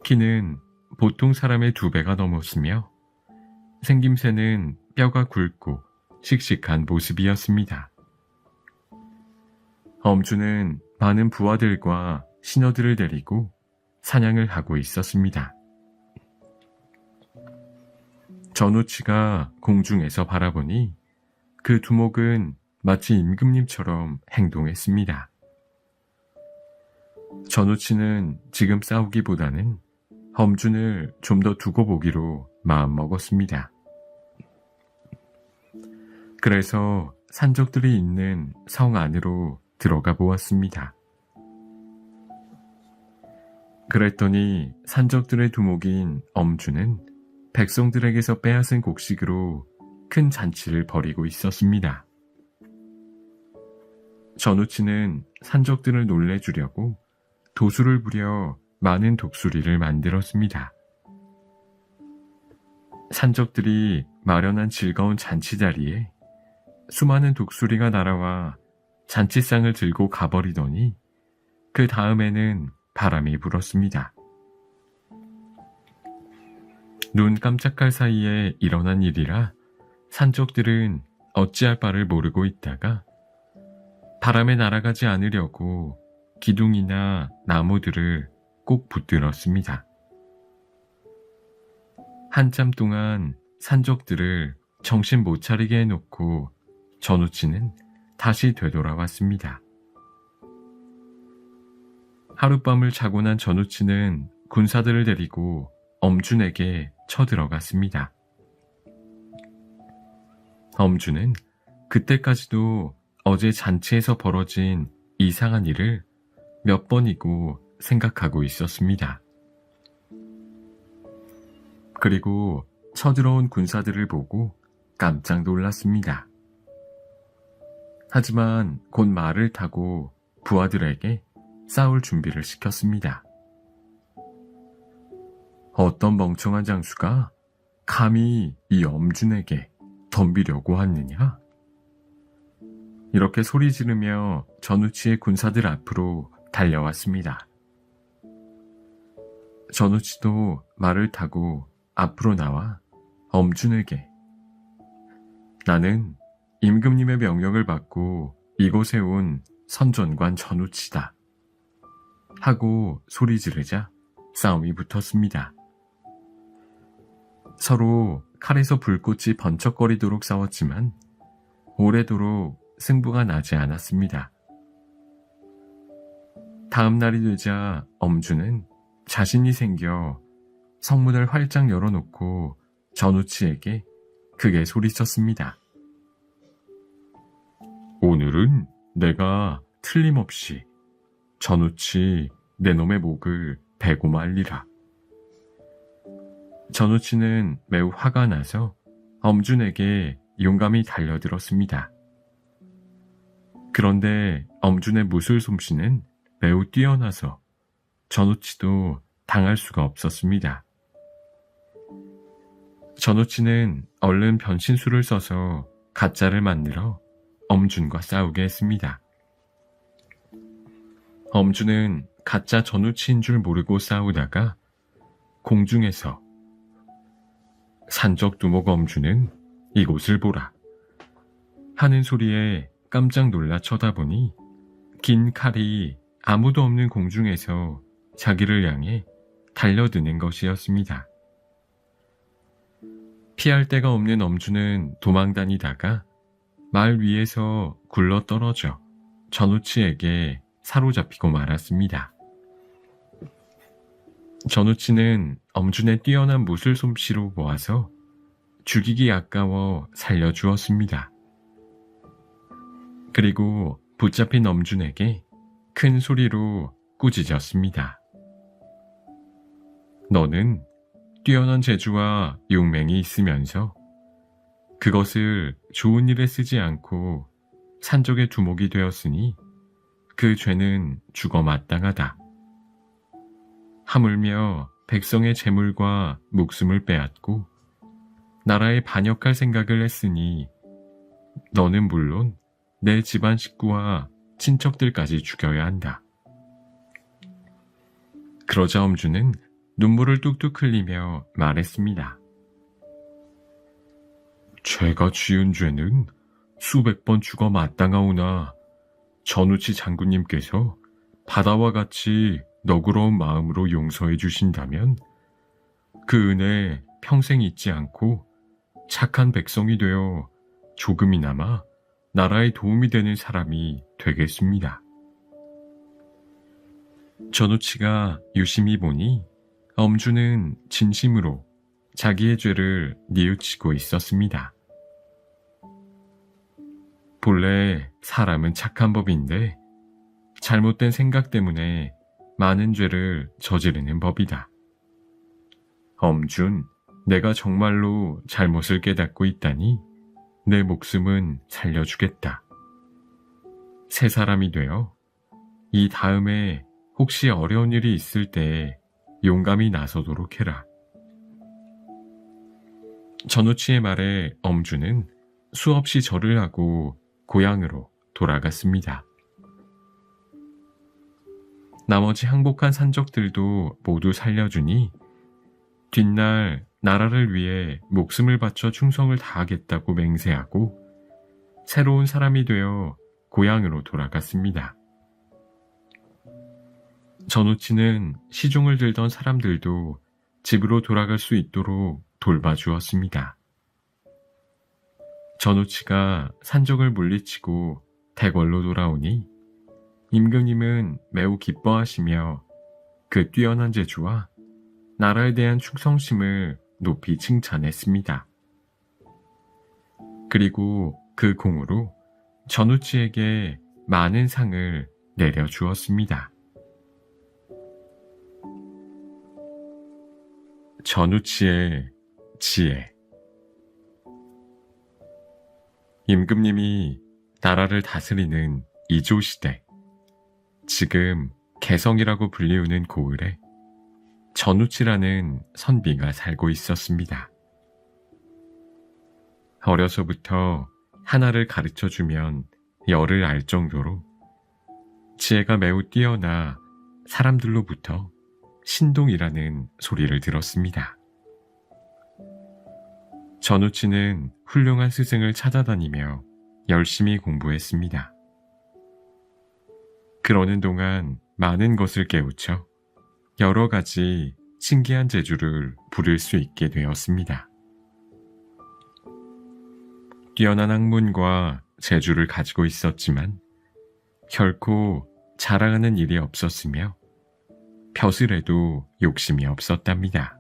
키는 보통 사람의 2배가 넘었으며 생김새는 뼈가 굵고 씩씩한 모습이었습니다. 엄준은 많은 부하들과 신하들을 데리고 사냥을 하고 있었습니다. 전우치가 공중에서 바라보니 그 두목은 마치 임금님처럼 행동했습니다. 전우치는 지금 싸우기보다는 엄준을 좀 더 두고 보기로 마음먹었습니다. 그래서 산적들이 있는 성 안으로 들어가 보았습니다. 그랬더니 산적들의 두목인 엄준은 백성들에게서 빼앗은 곡식으로 큰 잔치를 벌이고 있었습니다. 전우치는 산적들을 놀래주려고 도수를 부려 많은 독수리를 만들었습니다. 산적들이 마련한 즐거운 잔치 자리에 수많은 독수리가 날아와 잔치상을 들고 가버리더니 그 다음에는 바람이 불었습니다. 눈 깜짝할 사이에 일어난 일이라 산적들은 어찌할 바를 모르고 있다가 바람에 날아가지 않으려고 기둥이나 나무들을 꼭 붙들었습니다. 한참 동안 산적들을 정신 못 차리게 해놓고 전우치는 다시 되돌아왔습니다. 하룻밤을 자고 난 전우치는 군사들을 데리고 엄준에게 쳐들어갔습니다. 엄준은 그때까지도 어제 잔치에서 벌어진 이상한 일을 몇 번이고 생각하고 있었습니다. 그리고 쳐들어온 군사들을 보고 깜짝 놀랐습니다. 하지만 곧 말을 타고 부하들에게 싸울 준비를 시켰습니다. 어떤 멍청한 장수가 감히 이 엄준에게 덤비려고 하느냐? 이렇게 소리 지르며 전우치의 군사들 앞으로 달려왔습니다. 전우치도 말을 타고 앞으로 나와 엄준에게 나는 임금님의 명령을 받고 이곳에 온 선전관 전우치다 하고 소리 지르자 싸움이 붙었습니다. 서로 칼에서 불꽃이 번쩍거리도록 싸웠지만 오래도록 승부가 나지 않았습니다. 다음 날이 되자 엄준은 자신이 생겨 성문을 활짝 열어놓고 전우치에게 크게 소리쳤습니다. 오늘은 내가 틀림없이 전우치 내 놈의 목을 베고 말리라. 전우치는 매우 화가 나서 엄준에게 용감히 달려들었습니다. 그런데 엄준의 무술 솜씨는 매우 뛰어나서 전우치도 당할 수가 없었습니다. 전우치는 얼른 변신술을 써서 가짜를 만들어 엄준과 싸우게 했습니다. 엄준은 가짜 전우치인 줄 모르고 싸우다가 공중에서 산적 두목 엄준은 이곳을 보라 하는 소리에 깜짝 놀라 쳐다보니 긴 칼이 아무도 없는 공중에서 자기를 향해 달려드는 것이었습니다. 피할 데가 없는 엄준은 도망다니다가 말 위에서 굴러 떨어져 전우치에게 사로잡히고 말았습니다. 전우치는 엄준의 뛰어난 무술 솜씨로 모아서 죽이기 아까워 살려주었습니다. 그리고 붙잡힌 엄준에게 큰 소리로 꾸짖었습니다. 너는 뛰어난 재주와 용맹이 있으면서 그것을 좋은 일에 쓰지 않고 산적의 두목이 되었으니 그 죄는 죽어 마땅하다. 하물며 백성의 재물과 목숨을 빼앗고 나라에 반역할 생각을 했으니 너는 물론 내 집안 식구와 친척들까지 죽여야 한다. 그러자 엄주는 눈물을 뚝뚝 흘리며 말했습니다. 제가 지은 죄는 수백 번 죽어 마땅하오나 전우치 장군님께서 바다와 같이 너그러운 마음으로 용서해 주신다면 그 은혜 평생 잊지 않고 착한 백성이 되어 조금이나마 나라에 도움이 되는 사람이 되겠습니다. 전우치가 유심히 보니 엄주는 진심으로 자기의 죄를 뉘우치고 있었습니다. 본래 사람은 착한 법인데 잘못된 생각 때문에 많은 죄를 저지르는 법이다. 엄준, 내가 정말로 잘못을 깨닫고 있다니 내 목숨은 살려주겠다. 새 사람이 되어 이 다음에 혹시 어려운 일이 있을 때 용감히 나서도록 해라. 전우치의 말에 엄주는 수없이 절을 하고 고향으로 돌아갔습니다. 나머지 항복한 산적들도 모두 살려주니 뒷날 나라를 위해 목숨을 바쳐 충성을 다하겠다고 맹세하고 새로운 사람이 되어 고향으로 돌아갔습니다. 전우치는 시종을 들던 사람들도 집으로 돌아갈 수 있도록 돌봐주었습니다. 전우치가 산적을 물리치고 대궐로 돌아오니 임금님은 매우 기뻐하시며 그 뛰어난 재주와 나라에 대한 충성심을 높이 칭찬했습니다. 그리고 그 공으로 전우치에게 많은 상을 내려주었습니다. 전우치의 지혜. 임금님이 나라를 다스리는 이조시대, 지금 개성이라고 불리우는 고을에 전우치라는 선비가 살고 있었습니다. 어려서부터 하나를 가르쳐주면 열을 알 정도로 지혜가 매우 뛰어나 사람들로부터 신동이라는 소리를 들었습니다. 전우치는 훌륭한 스승을 찾아다니며 열심히 공부했습니다. 그러는 동안 많은 것을 깨우쳐 여러 가지 신기한 재주를 부릴 수 있게 되었습니다. 뛰어난 학문과 재주를 가지고 있었지만 결코 자랑하는 일이 없었으며 벼슬에도 욕심이 없었답니다.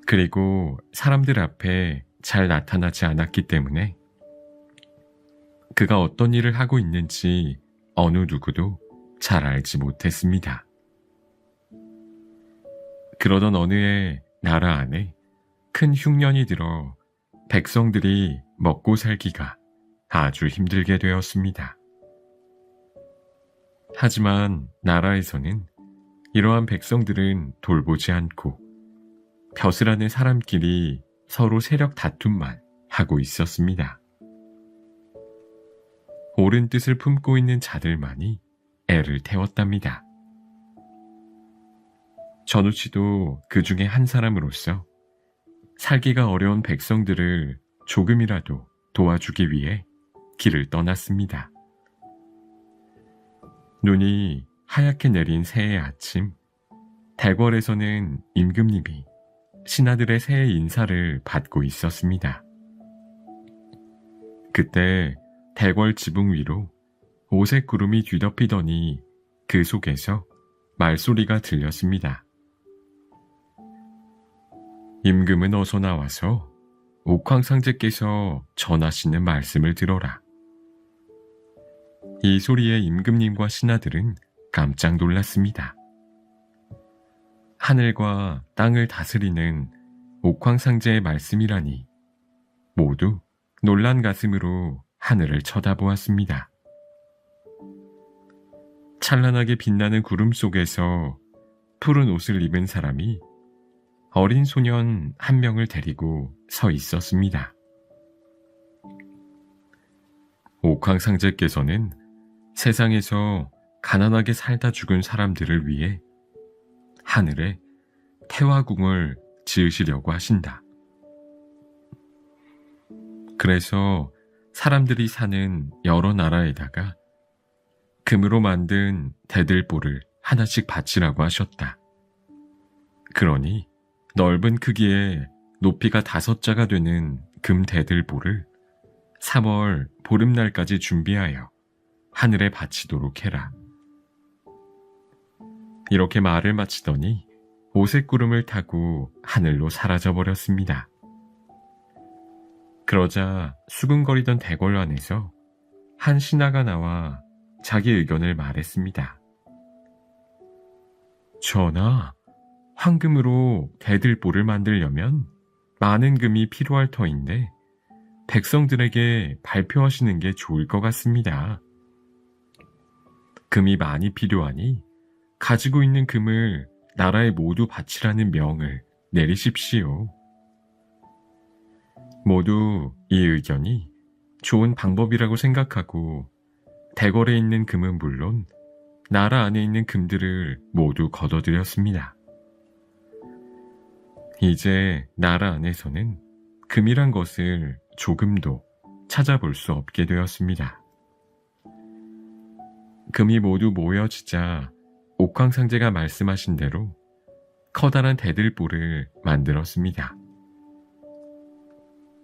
그리고 사람들 앞에 잘 나타나지 않았기 때문에 그가 어떤 일을 하고 있는지 어느 누구도 잘 알지 못했습니다. 그러던 어느 해 나라 안에 큰 흉년이 들어 백성들이 먹고 살기가 아주 힘들게 되었습니다. 하지만 나라에서는 이러한 백성들은 돌보지 않고 벼슬하는 사람끼리 서로 세력 다툼만 하고 있었습니다. 옳은 뜻을 품고 있는 자들만이 애를 태웠답니다. 전우치도 그 중에 한 사람으로서 살기가 어려운 백성들을 조금이라도 도와주기 위해 길을 떠났습니다. 눈이 하얗게 내린 새해 아침, 대궐에서는 임금님이 신하들의 새해 인사를 받고 있었습니다. 그때 대궐 지붕 위로 오색 구름이 뒤덮이더니 그 속에서 말소리가 들렸습니다. 임금은 어서 나와서 옥황상제께서 전하시는 말씀을 들어라. 이 소리에 임금님과 신하들은 깜짝 놀랐습니다. 하늘과 땅을 다스리는 옥황상제의 말씀이라니 모두 놀란 가슴으로 하늘을 쳐다보았습니다. 찬란하게 빛나는 구름 속에서 푸른 옷을 입은 사람이 어린 소년 한 명을 데리고 서 있었습니다. 옥황상제께서는 세상에서 가난하게 살다 죽은 사람들을 위해 하늘에 태화궁을 지으시려고 하신다. 그래서 사람들이 사는 여러 나라에다가 금으로 만든 대들보를 하나씩 바치라고 하셨다. 그러니 넓은 크기에 높이가 5자가 되는 금 대들보를 3월 보름날까지 준비하여 하늘에 바치도록 해라. 이렇게 말을 마치더니 오색 구름을 타고 하늘로 사라져버렸습니다. 그러자 수근거리던 대궐 안에서 한 신하가 나와 자기 의견을 말했습니다. 전하, 황금으로 대들보를 만들려면 많은 금이 필요할 터인데 백성들에게 발표하시는 게 좋을 것 같습니다. 금이 많이 필요하니 가지고 있는 금을 나라에 모두 바치라는 명을 내리십시오. 모두 이 의견이 좋은 방법이라고 생각하고 대궐에 있는 금은 물론 나라 안에 있는 금들을 모두 걷어들였습니다. 이제 나라 안에서는 금이란 것을 조금도 찾아볼 수 없게 되었습니다. 금이 모두 모여지자 옥황상제가 말씀하신 대로 커다란 대들보를 만들었습니다.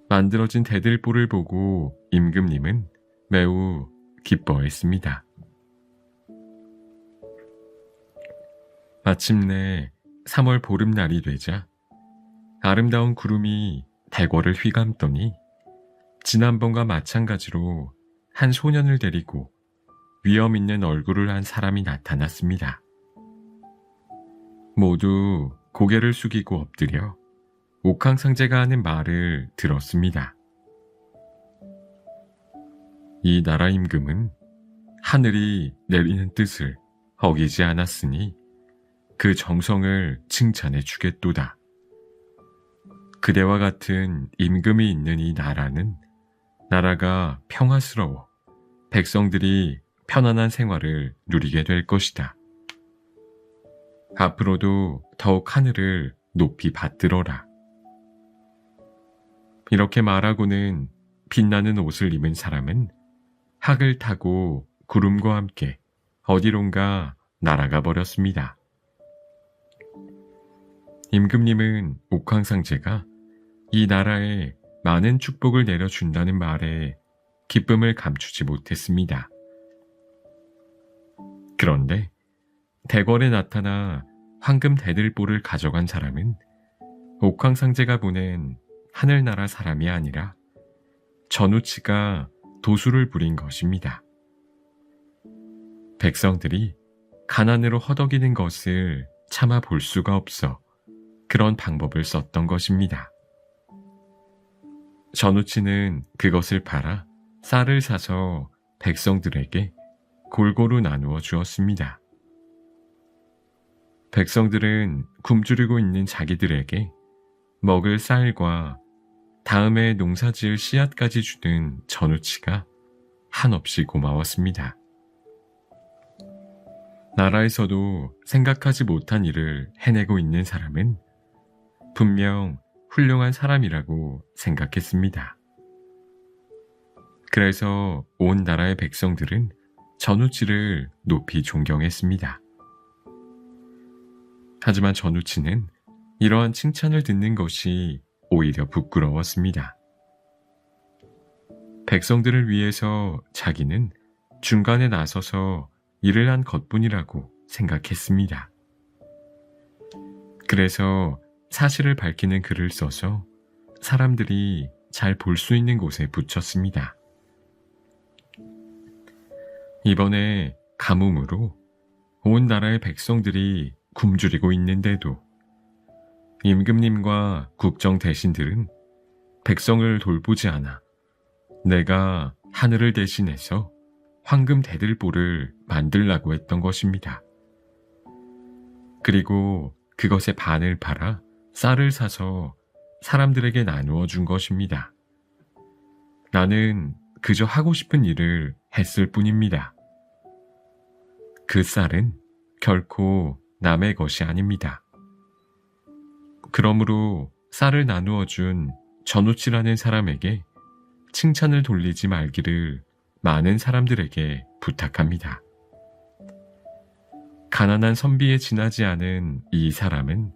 만들어진 대들보를 보고 임금님은 매우 기뻐했습니다. 마침내 3월 보름날이 되자 아름다운 구름이 대궐을 휘감더니 지난번과 마찬가지로 한 소년을 데리고 위험 있는 얼굴을 한 사람이 나타났습니다. 모두 고개를 숙이고 엎드려 옥황상제가 하는 말을 들었습니다. 이 나라 임금은 하늘이 내리는 뜻을 어기지 않았으니 그 정성을 칭찬해 주겠도다. 그대와 같은 임금이 있는 이 나라가 평화스러워 백성들이 편안한 생활을 누리게 될 것이다. 앞으로도 더욱 하늘을 높이 받들어라. 이렇게 말하고는 빛나는 옷을 입은 사람은 학을 타고 구름과 함께 어디론가 날아가 버렸습니다. 임금님은 옥황상제가 이 나라에 많은 축복을 내려준다는 말에 기쁨을 감추지 못했습니다. 그런데 대궐에 나타나 황금 대들보를 가져간 사람은 옥황상제가 보낸 하늘나라 사람이 아니라 전우치가 도수를 부린 것입니다. 백성들이 가난으로 허덕이는 것을 참아 볼 수가 없어 그런 방법을 썼던 것입니다. 전우치는 그것을 팔아 쌀을 사서 백성들에게 골고루 나누어 주었습니다. 백성들은 굶주리고 있는 자기들에게 먹을 쌀과 다음에 농사지을 씨앗까지 주는 전우치가 한없이 고마웠습니다. 나라에서도 생각하지 못한 일을 해내고 있는 사람은 분명 훌륭한 사람이라고 생각했습니다. 그래서 온 나라의 백성들은 전우치를 높이 존경했습니다. 하지만 전우치는 이러한 칭찬을 듣는 것이 오히려 부끄러웠습니다. 백성들을 위해서 자기는 중간에 나서서 일을 한 것뿐이라고 생각했습니다. 그래서 사실을 밝히는 글을 써서 사람들이 잘 볼 수 있는 곳에 붙였습니다. 이번에 가뭄으로 온 나라의 백성들이 굶주리고 있는데도 임금님과 국정 대신들은 백성을 돌보지 않아 내가 하늘을 대신해서 황금 대들보를 만들라고 했던 것입니다. 그리고 그것의 반을 팔아 쌀을 사서 사람들에게 나누어 준 것입니다. 나는 그저 하고 싶은 일을 했을 뿐입니다. 그 쌀은 결코 남의 것이 아닙니다. 그러므로 쌀을 나누어 준 전우치라는 사람에게 칭찬을 돌리지 말기를 많은 사람들에게 부탁합니다. 가난한 선비에 지나지 않은 이 사람은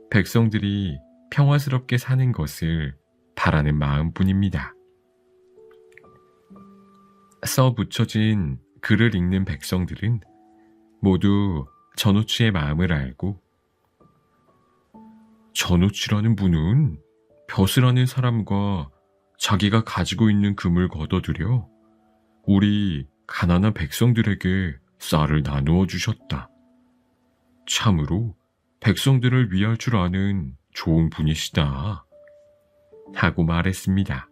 백성들이 평화스럽게 사는 것을 바라는 마음뿐입니다. 써 붙여진 글을 읽는 백성들은 모두 전우치의 마음을 알고 전우치라는 분은 벼슬하는 사람과 자기가 가지고 있는 금을 걷어들여 우리 가난한 백성들에게 쌀을 나누어 주셨다. 참으로 백성들을 위할 줄 아는 좋은 분이시다. 하고 말했습니다.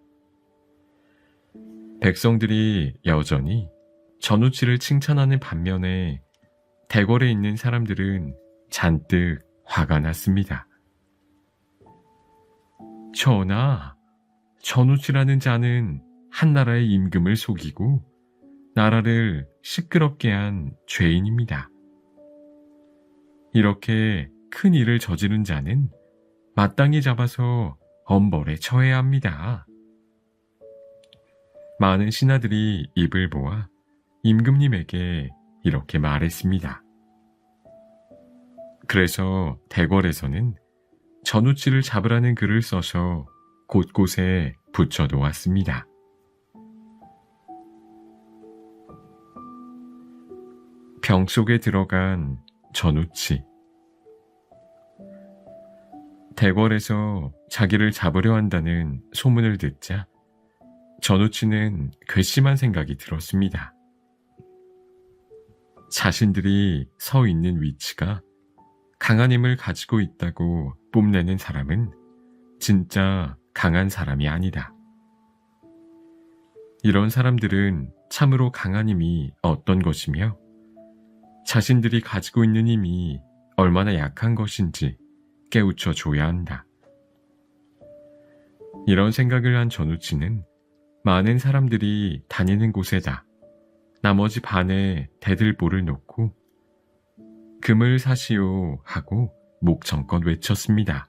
백성들이 여전히 전우치를 칭찬하는 반면에 대궐에 있는 사람들은 잔뜩 화가 났습니다. 전하, 전우치라는 자는 한나라의 임금을 속이고 나라를 시끄럽게 한 죄인입니다. 이렇게 큰 일을 저지른 자는 마땅히 잡아서 엄벌에 처해야 합니다. 많은 신하들이 입을 모아 임금님에게 이렇게 말했습니다. 그래서 대궐에서는 전우치를 잡으라는 글을 써서 곳곳에 붙여 놓았습니다. 병 속에 들어간 전우치. 대궐에서 자기를 잡으려 한다는 소문을 듣자 전우치는 괘씸한 생각이 들었습니다. 자신들이 서 있는 위치가 강한 힘을 가지고 있다고 뽐내는 사람은 진짜 강한 사람이 아니다. 이런 사람들은 참으로 강한 힘이 어떤 것이며 자신들이 가지고 있는 힘이 얼마나 약한 것인지 깨우쳐 줘야 한다. 이런 생각을 한 전우치는 많은 사람들이 다니는 곳에다 나머지 반에 대들보를 놓고 금을 사시오 하고 목청껏 외쳤습니다.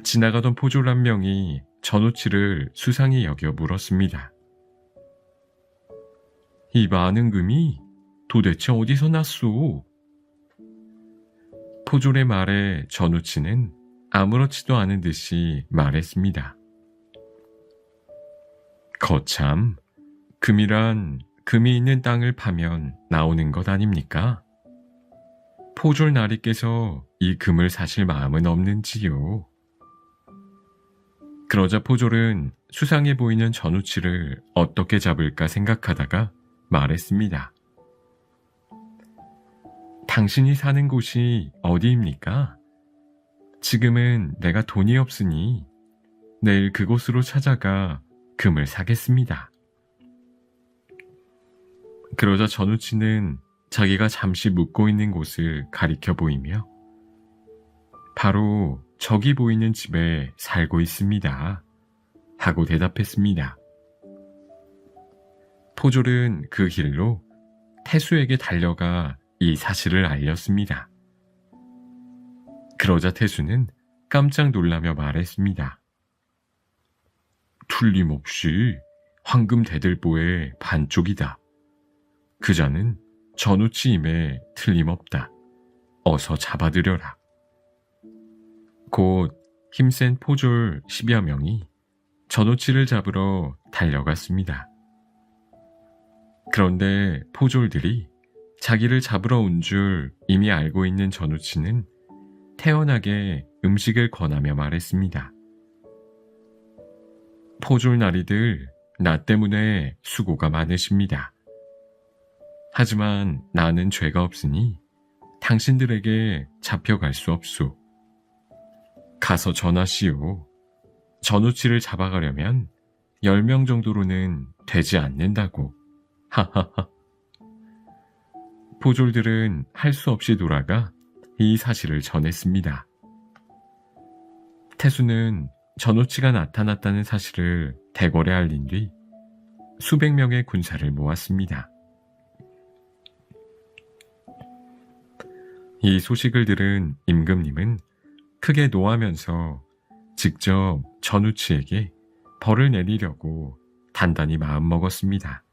지나가던 포졸 한 명이 전우치를 수상히 여겨 물었습니다. 이 많은 금이 도대체 어디서 났소? 포졸의 말에 전우치는 아무렇지도 않은 듯이 말했습니다. 거참, 금이란 금이 있는 땅을 파면 나오는 것 아닙니까? 포졸 나리께서 이 금을 사실 마음은 없는지요? 그러자 포졸은 수상해 보이는 전우치를 어떻게 잡을까 생각하다가 말했습니다. 당신이 사는 곳이 어디입니까? 지금은 내가 돈이 없으니 내일 그곳으로 찾아가 금을 사겠습니다. 그러자 전우치는 자기가 잠시 묵고 있는 곳을 가리켜 보이며 바로 저기 보이는 집에 살고 있습니다. 하고 대답했습니다. 포졸은 그 길로 태수에게 달려가 이 사실을 알렸습니다. 그러자 태수는 깜짝 놀라며 말했습니다. 틀림없이 황금 대들보의 반쪽이다. 그 자는 전우치임에 틀림없다. 어서 잡아들여라. 곧 힘센 포졸 10여 명이 전우치를 잡으러 달려갔습니다. 그런데 포졸들이 자기를 잡으러 온 줄 이미 알고 있는 전우치는 태연하게 음식을 권하며 말했습니다. 포졸나리들, 나 때문에 수고가 많으십니다. 하지만 나는 죄가 없으니 당신들에게 잡혀갈 수 없소. 가서 전하시오. 전우치를 잡아가려면 10명 정도로는 되지 않는다고. 하하하. 포졸들은 할 수 없이 돌아가 이 사실을 전했습니다. 태수는 전우치가 나타났다는 사실을 대궐에 알린 뒤 수백 명의 군사를 모았습니다. 이 소식을 들은 임금님은 크게 노하면서 직접 전우치에게 벌을 내리려고 단단히 마음먹었습니다.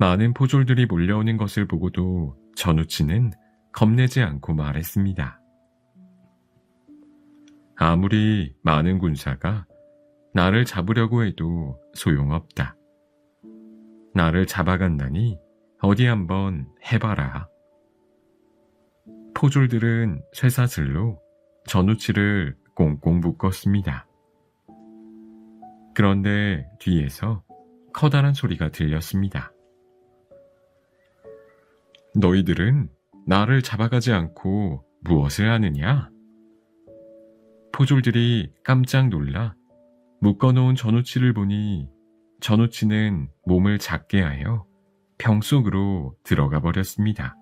많은 포졸들이 몰려오는 것을 보고도 전우치는 겁내지 않고 말했습니다. 아무리 많은 군사가 나를 잡으려고 해도 소용없다. 나를 잡아간다니 어디 한번 해봐라. 포졸들은 쇠사슬로 전우치를 꽁꽁 묶었습니다. 그런데 뒤에서 커다란 소리가 들렸습니다. 너희들은 나를 잡아가지 않고 무엇을 하느냐? 포졸들이 깜짝 놀라 묶어놓은 전우치를 보니 전우치는 몸을 작게 하여 병 속으로 들어가 버렸습니다.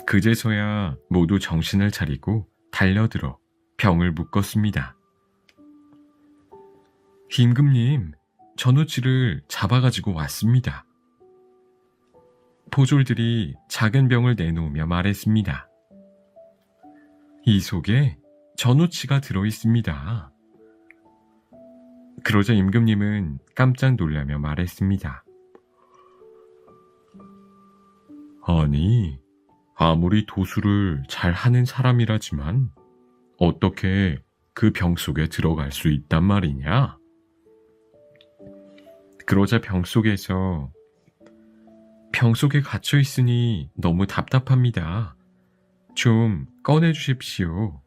그제서야 모두 정신을 차리고 달려들어 병을 묶었습니다. 임금님, 전우치를 잡아가지고 왔습니다. 포졸들이 작은 병을 내놓으며 말했습니다. 이 속에 전우치가 들어있습니다. 그러자 임금님은 깜짝 놀라며 말했습니다. 아니, 아무리 도수를 잘 하는 사람이라지만 어떻게 그 병 속에 들어갈 수 있단 말이냐? 그러자 병 속에 갇혀 있으니 너무 답답합니다. 좀 꺼내주십시오.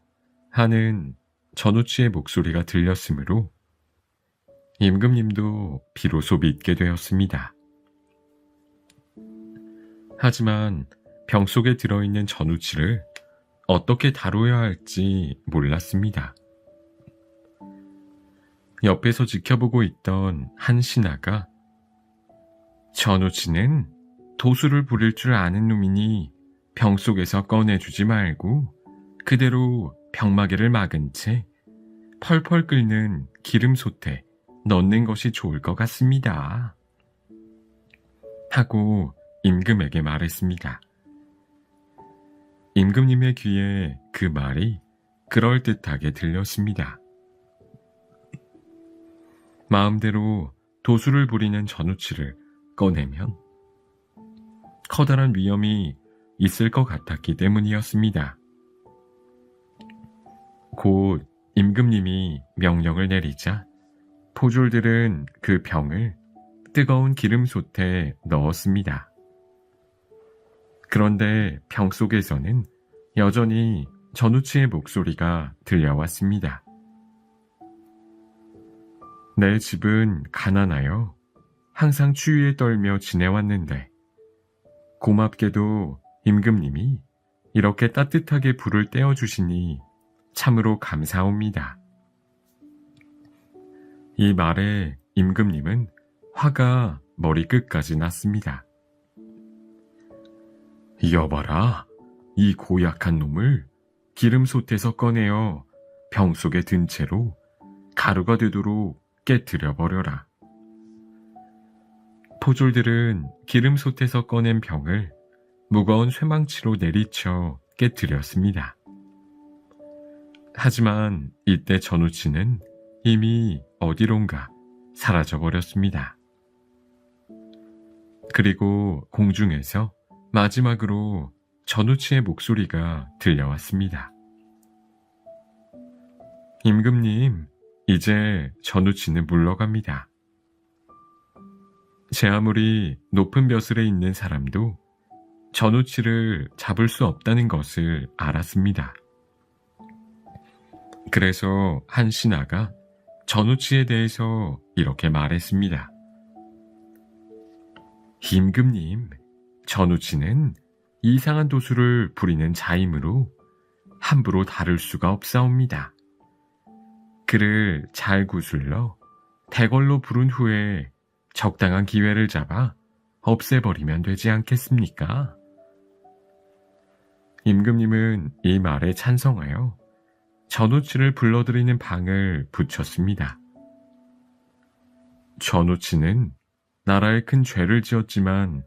하는 전우치의 목소리가 들렸으므로 임금님도 비로소 믿게 되었습니다. 하지만 병 속에 들어있는 전우치를 어떻게 다뤄야 할지 몰랐습니다. 옆에서 지켜보고 있던 한 신하가 전우치는 도수를 부릴 줄 아는 놈이니 병 속에서 꺼내주지 말고 그대로 병마개를 막은 채 펄펄 끓는 기름솥에 넣는 것이 좋을 것 같습니다. 하고 임금에게 말했습니다. 임금님의 귀에 그 말이 그럴듯하게 들렸습니다. 마음대로 도수를 부리는 전우치를 꺼내면 커다란 위험이 있을 것 같았기 때문이었습니다. 곧 임금님이 명령을 내리자 포졸들은 그 병을 뜨거운 기름솥에 넣었습니다. 그런데 병 속에서는 여전히 전우치의 목소리가 들려왔습니다. 내 집은 가난하여 항상 추위에 떨며 지내왔는데 고맙게도 임금님이 이렇게 따뜻하게 불을 떼어주시니 참으로 감사옵니다. 이 말에 임금님은 화가 머리끝까지 났습니다. 여봐라, 이 고약한 놈을 기름솥에서 꺼내어 병 속에 든 채로 가루가 되도록 깨트려 버려라. 포졸들은 기름솥에서 꺼낸 병을 무거운 쇠망치로 내리쳐 깨트렸습니다. 하지만 이때 전우치는 이미 어디론가 사라져 버렸습니다. 그리고 공중에서 마지막으로 전우치의 목소리가 들려왔습니다. 임금님, 이제 전우치는 물러갑니다. 제 아무리 높은 벼슬에 있는 사람도 전우치를 잡을 수 없다는 것을 알았습니다. 그래서 한 신하가 전우치에 대해서 이렇게 말했습니다. 임금님, 전우치는 이상한 도수를 부리는 자이므로 함부로 다룰 수가 없사옵니다. 그를 잘 구슬러 대궐로 부른 후에 적당한 기회를 잡아 없애버리면 되지 않겠습니까? 임금님은 이 말에 찬성하여 전우치를 불러들이는 방을 붙였습니다. 전우치는 나라에 큰 죄를 지었지만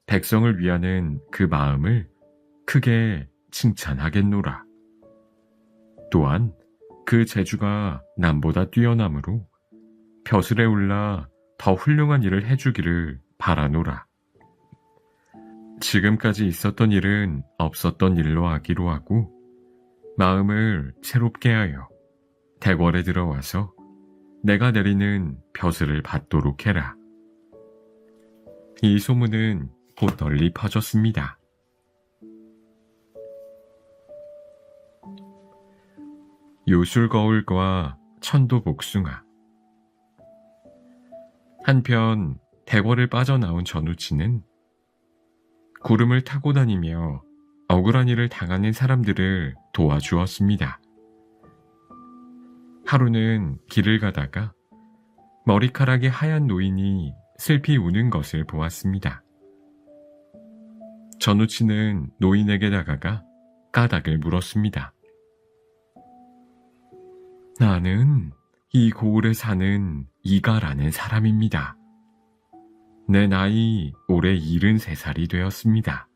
백성을 위하는 그 마음을 크게 칭찬하겠노라. 또한 그 재주가 남보다 뛰어나므로 벼슬에 올라 더 훌륭한 일을 해주기를 바라노라. 지금까지 있었던 일은 없었던 일로 하기로 하고 마음을 새롭게 하여 대궐에 들어와서 내가 내리는 벼슬을 받도록 해라. 이 소문은 곧 널리 퍼졌습니다. 요술거울과 천도복숭아. 한편 대궐을 빠져나온 전우치는 구름을 타고 다니며 억울한 일을 당하는 사람들을 도와주었습니다. 하루는 길을 가다가 머리카락이 하얀 노인이 슬피 우는 것을 보았습니다. 전우치는 노인에게 다가가 까닭을 물었습니다. 나는 이 고을에 사는 이가라는 사람입니다. 내 나이 올해 73살이 되었습니다.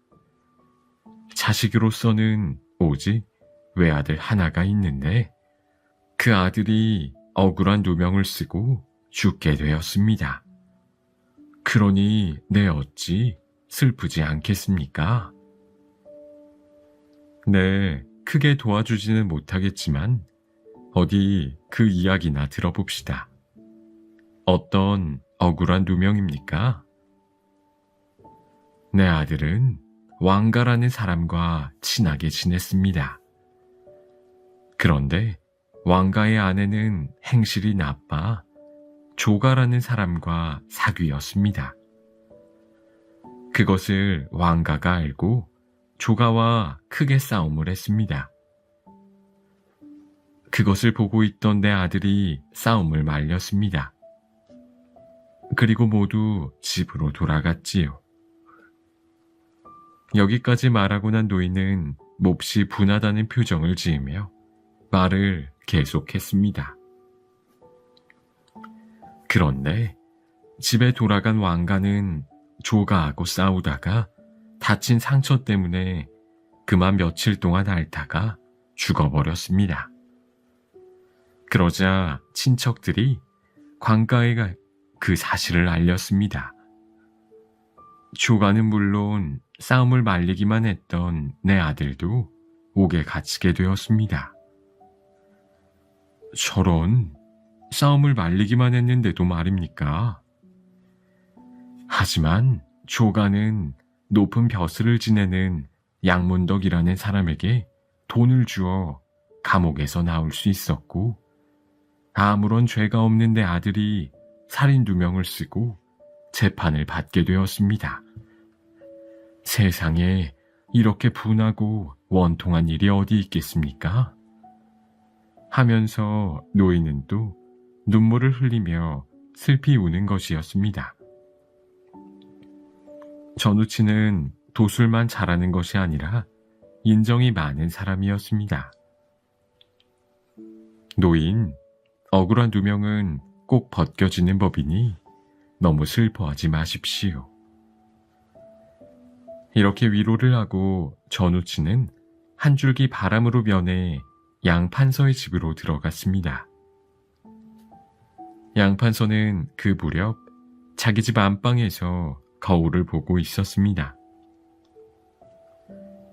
자식으로서는 오직 외아들 하나가 있는데 그 아들이 억울한 누명을 쓰고 죽게 되었습니다. 그러니 내 어찌 슬프지 않겠습니까? 네, 크게 도와주지는 못하겠지만 어디 그 이야기나 들어봅시다. 어떤 억울한 누명입니까? 내 아들은 왕가라는 사람과 친하게 지냈습니다. 그런데 왕가의 아내는 행실이 나빠 조가라는 사람과 사귀었습니다. 그것을 왕가가 알고 조가와 크게 싸움을 했습니다. 그것을 보고 있던 내 아들이 싸움을 말렸습니다. 그리고 모두 집으로 돌아갔지요. 여기까지 말하고 난 노인은 몹시 분하다는 표정을 지으며 말을 계속했습니다. 그런데 집에 돌아간 왕가는 조가하고 싸우다가 다친 상처 때문에 그만 며칠 동안 앓다가 죽어버렸습니다. 그러자 친척들이 관가에 그 사실을 알렸습니다. 조가는 물론 싸움을 말리기만 했던 내 아들도 옥에 갇히게 되었습니다. 저런, 싸움을 말리기만 했는데도 말입니까? 하지만 조가는 높은 벼슬을 지내는 양문덕이라는 사람에게 돈을 주어 감옥에서 나올 수 있었고 아무런 죄가 없는 내 아들이 살인 누명을 쓰고 재판을 받게 되었습니다. 세상에 이렇게 분하고 원통한 일이 어디 있겠습니까? 하면서 노인은 또 눈물을 흘리며 슬피 우는 것이었습니다. 전우치는 도술만 잘하는 것이 아니라 인정이 많은 사람이었습니다. 노인, 억울한 누명은 꼭 벗겨지는 법이니 너무 슬퍼하지 마십시오. 이렇게 위로를 하고 전우치는 한 줄기 바람으로 변해 양판서의 집으로 들어갔습니다. 양판서는 그 무렵 자기 집 안방에서 거울을 보고 있었습니다.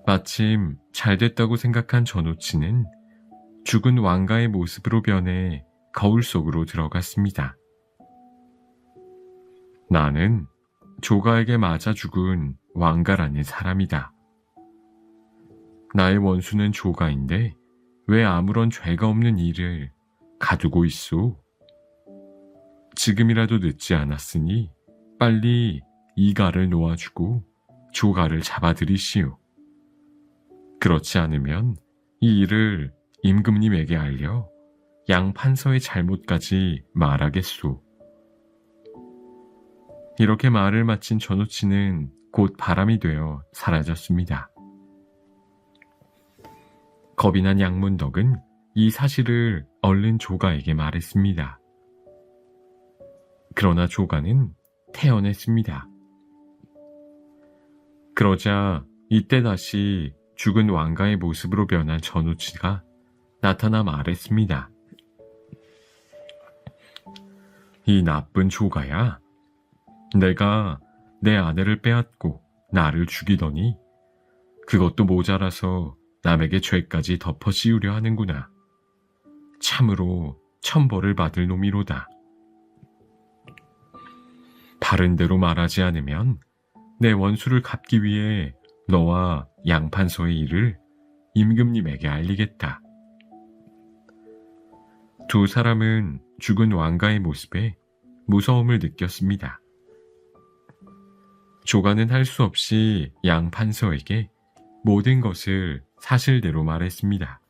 마침 잘 됐다고 생각한 전우치는 죽은 왕가의 모습으로 변해 거울 속으로 들어갔습니다. 나는 조가에게 맞아 죽은 왕가라는 사람이다. 나의 원수는 조가인데 왜 아무런 죄가 없는 이를 가두고 있소? 지금이라도 늦지 않았으니 빨리 이가를 놓아주고 조가를 잡아들이시오. 그렇지 않으면 이 일을 임금님에게 알려 양 판서의 잘못까지 말하겠소. 이렇게 말을 마친 전우치는 곧 바람이 되어 사라졌습니다. 겁이 난 양문덕은 이 사실을 얼른 조가에게 말했습니다. 그러나 조가는 태연했습니다. 그러자 이때 다시 죽은 왕가의 모습으로 변한 전우치가 나타나 말했습니다. 이 나쁜 조가야, 내가 내 아내를 빼앗고 나를 죽이더니 그것도 모자라서 남에게 죄까지 덮어 씌우려 하는구나. 참으로 천벌을 받을 놈이로다. 바른 대로 말하지 않으면 내 원수를 갚기 위해 너와 양판서의 일을 임금님에게 알리겠다. 두 사람은 죽은 왕가의 모습에 무서움을 느꼈습니다. 조가는 할 수 없이 양판서에게 모든 것을 사실대로 말했습니다.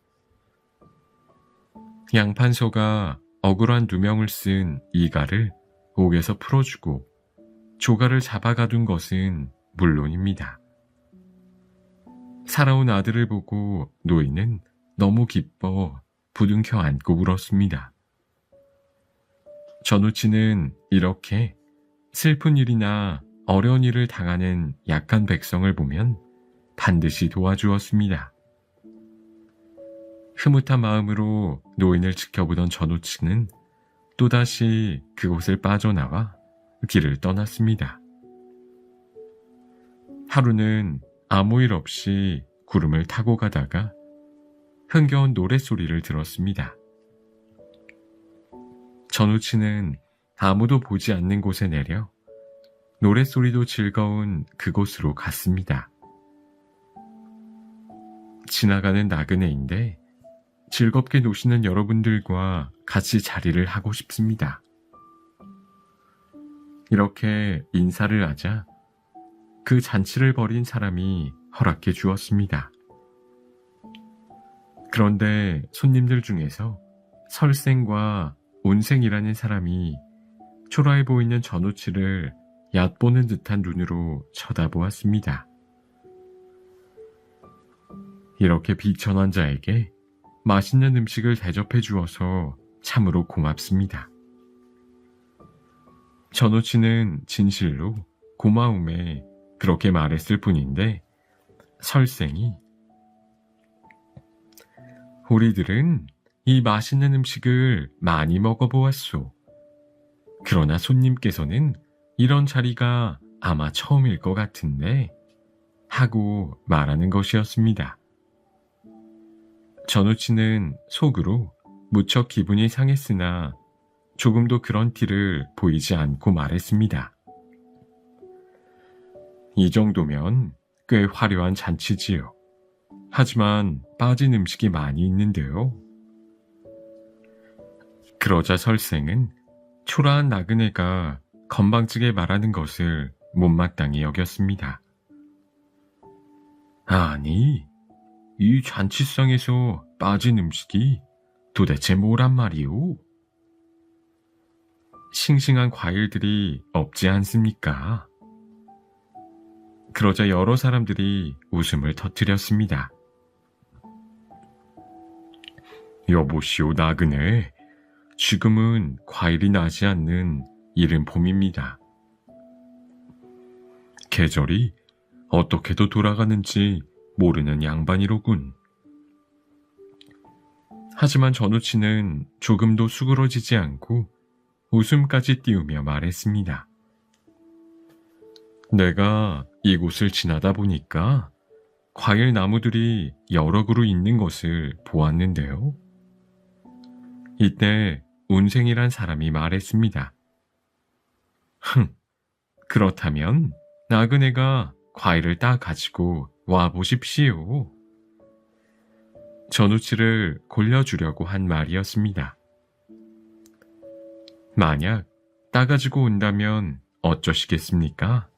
양판서가 억울한 누명을 쓴 이가를 옥에서 풀어주고 조가를 잡아가둔 것은 물론입니다. 살아온 아들을 보고 노인은 너무 기뻐 부둥켜 안고 울었습니다. 전우치는 이렇게 슬픈 일이나 어려운 일을 당하는 약한 백성을 보면 반드시 도와주었습니다. 흐뭇한 마음으로 노인을 지켜보던 전우치는 또다시 그곳을 빠져나와 길을 떠났습니다. 하루는 아무 일 없이 구름을 타고 가다가 흥겨운 노랫소리를 들었습니다. 전우치는 아무도 보지 않는 곳에 내려 노랫소리도 즐거운 그곳으로 갔습니다. 지나가는 나그네인데 즐겁게 노시는 여러분들과 같이 자리를 하고 싶습니다. 이렇게 인사를 하자 그 잔치를 벌인 사람이 허락해 주었습니다. 그런데 손님들 중에서 설생과 온생이라는 사람이 초라해 보이는 전우치를 얕보는 듯한 눈으로 쳐다보았습니다. 이렇게 비천한 자에게 맛있는 음식을 대접해 주어서 참으로 고맙습니다. 전우치는 진실로 고마움에 그렇게 말했을 뿐인데 설생이 우리들은 이 맛있는 음식을 많이 먹어보았소. 그러나 손님께서는 이런 자리가 아마 처음일 것 같은데 하고 말하는 것이었습니다. 전우치는 속으로 무척 기분이 상했으나 조금도 그런 티를 보이지 않고 말했습니다. 이 정도면 꽤 화려한 잔치지요. 하지만 빠진 음식이 많이 있는데요. 그러자 설생은 초라한 나그네가 건방지게 말하는 것을 못마땅히 여겼습니다. 아니, 이 잔치상에서 빠진 음식이 도대체 뭐란 말이오? 싱싱한 과일들이 없지 않습니까? 그러자 여러 사람들이 웃음을 터뜨렸습니다. 여보시오 나그네, 지금은 과일이 나지 않는 이른 봄입니다. 계절이 어떻게도 돌아가는지 모르는 양반이로군. 하지만 전우치는 조금도 수그러지지 않고 웃음까지 띄우며 말했습니다. 내가 이곳을 지나다 보니까 과일 나무들이 여러 그루 있는 것을 보았는데요. 이때 운생이란 사람이 말했습니다. 그렇다면 나그네가 과일을 따 가지고 와 보십시오. 전우치를 골려주려고 한 말이었습니다. 만약 따가지고 온다면 어쩌시겠습니까?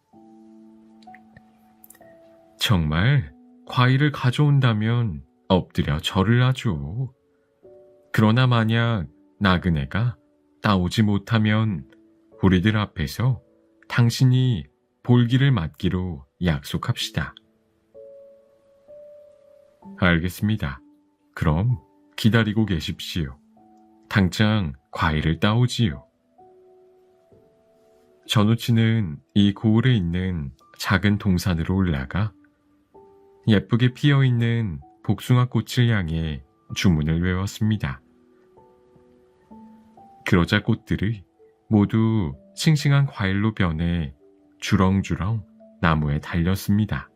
정말 과일을 가져온다면 엎드려 절을 하죠. 그러나 만약 나그네가 따오지 못하면 우리들 앞에서 당신이 볼기를 맞기로 약속합시다. 알겠습니다. 그럼 기다리고 계십시오. 당장 과일을 따오지요. 전우치는 이 고을에 있는 작은 동산으로 올라가 예쁘게 피어있는 복숭아 꽃을 향해 주문을 외웠습니다. 그러자 꽃들이 모두 싱싱한 과일로 변해 주렁주렁 나무에 달렸습니다.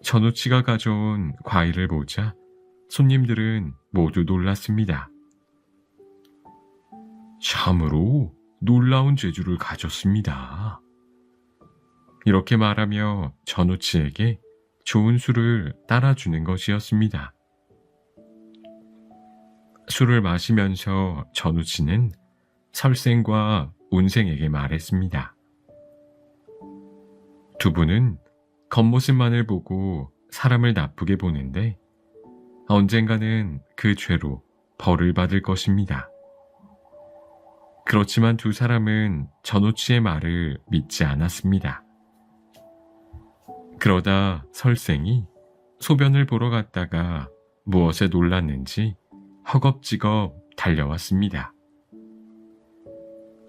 전우치가 가져온 과일을 보자 손님들은 모두 놀랐습니다. 참으로 놀라운 재주를 가졌습니다. 이렇게 말하며 전우치에게 좋은 술을 따라주는 것이었습니다. 술을 마시면서 전우치는 설생과 운생에게 말했습니다. 두 분은 겉모습만을 보고 사람을 나쁘게 보는데 언젠가는 그 죄로 벌을 받을 것입니다. 그렇지만 두 사람은 전우치의 말을 믿지 않았습니다. 그러다 설생이 소변을 보러 갔다가 무엇에 놀랐는지 허겁지겁 달려왔습니다.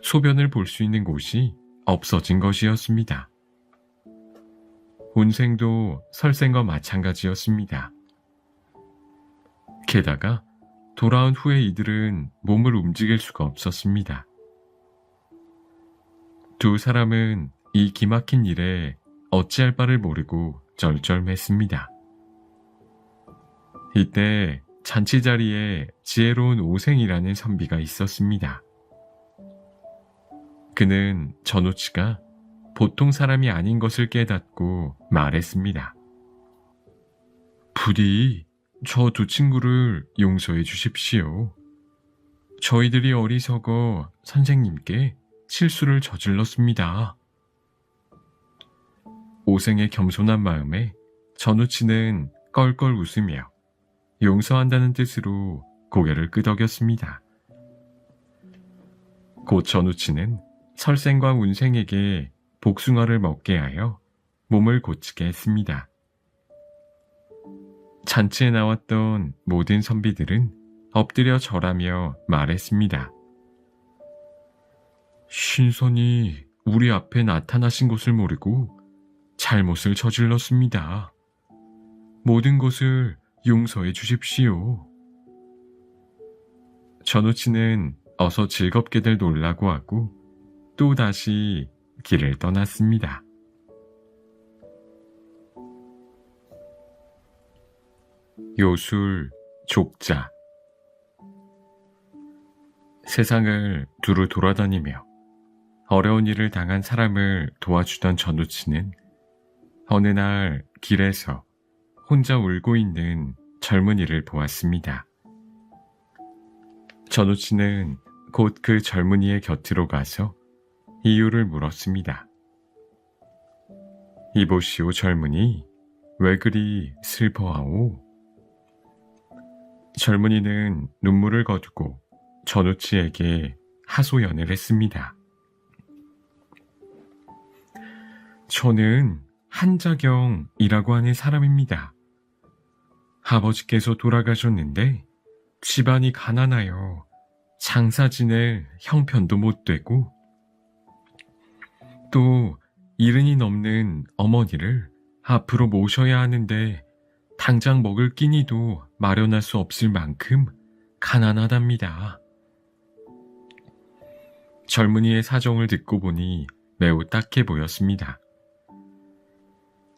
소변을 볼 수 있는 곳이 없어진 것이었습니다. 운생도 설생과 마찬가지였습니다. 게다가 돌아온 후에 이들은 몸을 움직일 수가 없었습니다. 두 사람은 이 기막힌 일에 어찌할 바를 모르고 쩔쩔맸습니다. 이때 잔치 자리에 지혜로운 오생이라는 선비가 있었습니다. 그는 전우치가 보통 사람이 아닌 것을 깨닫고 말했습니다. 부디 저 두 친구를 용서해 주십시오. 저희들이 어리석어 선생님께 실수를 저질렀습니다. 오생의 겸손한 마음에 전우치는 껄껄 웃으며 용서한다는 뜻으로 고개를 끄덕였습니다. 곧 전우치는 설생과 운생에게 복숭아를 먹게 하여 몸을 고치게 했습니다. 잔치에 나왔던 모든 선비들은 엎드려 절하며 말했습니다. 신선이 우리 앞에 나타나신 것을 모르고 잘못을 저질렀습니다. 모든 것을 용서해 주십시오. 전우치는 어서 즐겁게들 놀라고 하고 또 다시 길을 떠났습니다. 요술 족자. 세상을 두루 돌아다니며 어려운 일을 당한 사람을 도와주던 전우치는 어느 날 길에서 혼자 울고 있는 젊은이를 보았습니다. 전우치는 곧 그 젊은이의 곁으로 가서 이유를 물었습니다. 이보시오 젊은이, 왜 그리 슬퍼하오? 젊은이는 눈물을 거두고 전우치에게 하소연을 했습니다. 저는 한자경이라고 하는 사람입니다. 아버지께서 돌아가셨는데 집안이 가난하여 장사 지낼 형편도 못 되고 또 70이 넘는 어머니를 앞으로 모셔야 하는데 당장 먹을 끼니도 마련할 수 없을 만큼 가난하답니다. 젊은이의 사정을 듣고 보니 매우 딱해 보였습니다.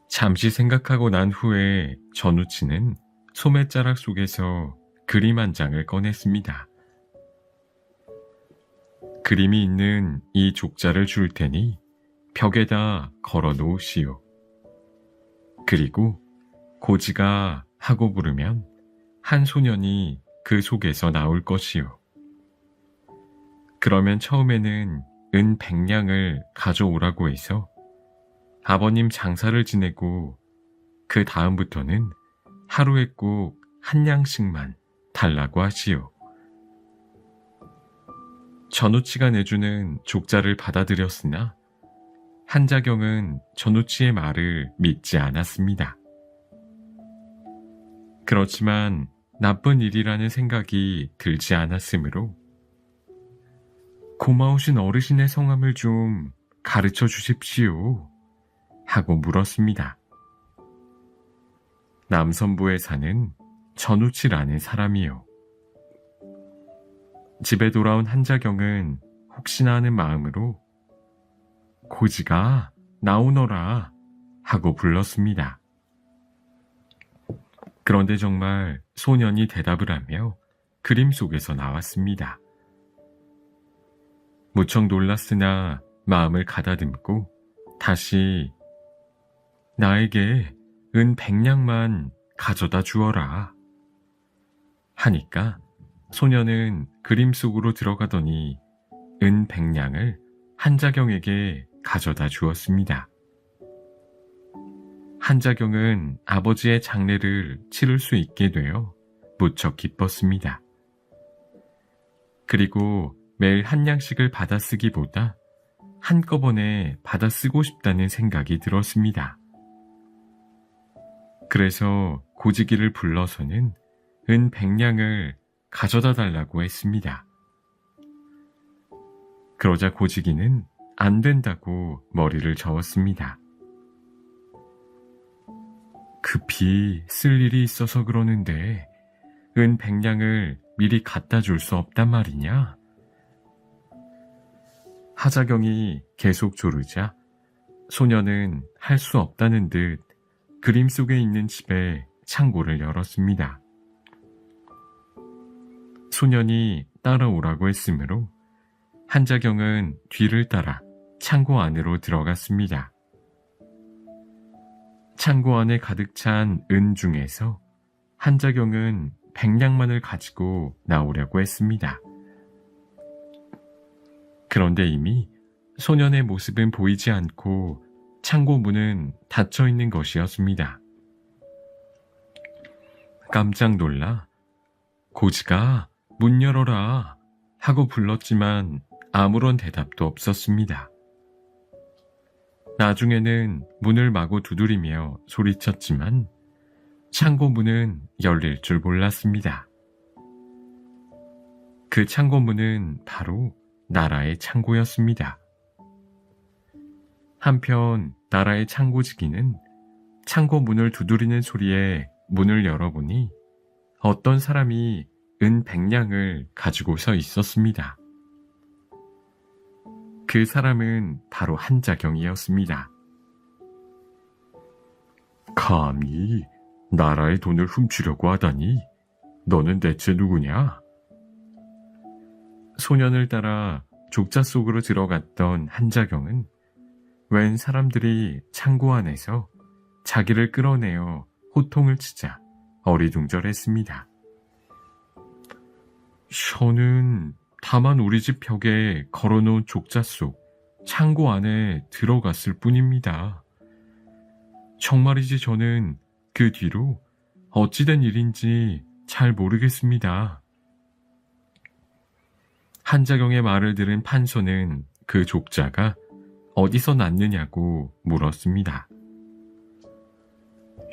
잠시 생각하고 난 후에 전우치는 소매자락 속에서 그림 한 장을 꺼냈습니다. 그림이 있는 이 족자를 줄 테니 벽에다 걸어 놓으시오. 그리고 고지가 하고 부르면 한 소년이 그 속에서 나올 것이오. 그러면 처음에는 은 100냥을 가져오라고 해서 아버님 장사를 지내고 그 다음부터는 하루에 꼭 한 냥씩만 달라고 하시오. 전우치가 내주는 족자를 받아들였으나 한자경은 전우치의 말을 믿지 않았습니다. 그렇지만 나쁜 일이라는 생각이 들지 않았으므로 고마우신 어르신의 성함을 좀 가르쳐 주십시오 하고 물었습니다. 남선부에 사는 전우치라는 사람이요. 집에 돌아온 한자경은 혹시나 하는 마음으로 고지가 나오너라 하고 불렀습니다. 그런데 정말 소년이 대답을 하며 그림 속에서 나왔습니다. 무척 놀랐으나 마음을 가다듬고 다시 나에게 은 100냥만 가져다 주어라 하니까 소년은 그림 속으로 들어가더니 은 100냥을 한자경에게 가져다 주었습니다. 한자경은 아버지의 장례를 치를 수 있게 되어 무척 기뻤습니다. 그리고 매일 한 냥씩을 받아 쓰기보다 한꺼번에 받아 쓰고 싶다는 생각이 들었습니다. 그래서 고지기를 불러서는 은 100냥을 가져다 달라고 했습니다. 그러자 고지기는 안 된다고 머리를 저었습니다. 급히 쓸 일이 있어서 그러는데 은 100냥을 미리 갖다 줄 수 없단 말이냐? 하자경이 계속 조르자 소녀는 할 수 없다는 듯 그림 속에 있는 집에 창고를 열었습니다. 소년이 따라오라고 했으므로 한자경은 뒤를 따라 창고 안으로 들어갔습니다. 창고 안에 가득 찬 은 중에서 한자경은 100냥만을 가지고 나오려고 했습니다. 그런데 이미 소년의 모습은 보이지 않고 창고 문은 닫혀 있는 것이었습니다. 깜짝 놀라 고지가 문 열어라 하고 불렀지만 아무런 대답도 없었습니다. 나중에는 문을 마구 두드리며 소리쳤지만 창고 문은 열릴 줄 몰랐습니다. 그 창고 문은 바로 나라의 창고였습니다. 한편 나라의 창고지기는 창고 문을 두드리는 소리에 문을 열어보니 어떤 사람이 은 100냥을 가지고 서 있었습니다. 그 사람은 바로 한자경이었습니다. 감히 나라의 돈을 훔치려고 하다니 너는 대체 누구냐? 소년을 따라 족자 속으로 들어갔던 한자경은 웬 사람들이 창고 안에서 자기를 끌어내어 호통을 치자 어리둥절했습니다. 저는 다만 우리 집 벽에 걸어놓은 족자 속 창고 안에 들어갔을 뿐입니다. 정말이지 저는 그 뒤로 어찌된 일인지 잘 모르겠습니다. 한자경의 말을 들은 판소는 그 족자가 어디서 났느냐고 물었습니다.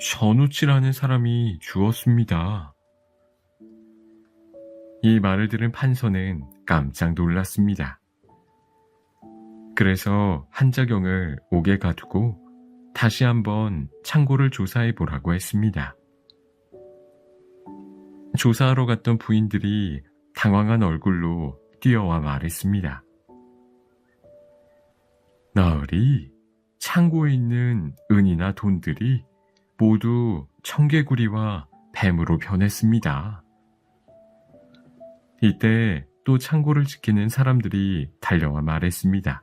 전우치라는 사람이 주었습니다. 이 말을 들은 판서는 깜짝 놀랐습니다. 그래서 한자경을 옥에 가두고 다시 한번 창고를 조사해 보라고 했습니다. 조사하러 갔던 부인들이 당황한 얼굴로 뛰어와 말했습니다. 나으리, 창고에 있는 은이나 돈들이 모두 청개구리와 뱀으로 변했습니다. 이때 또 창고를 지키는 사람들이 달려와 말했습니다.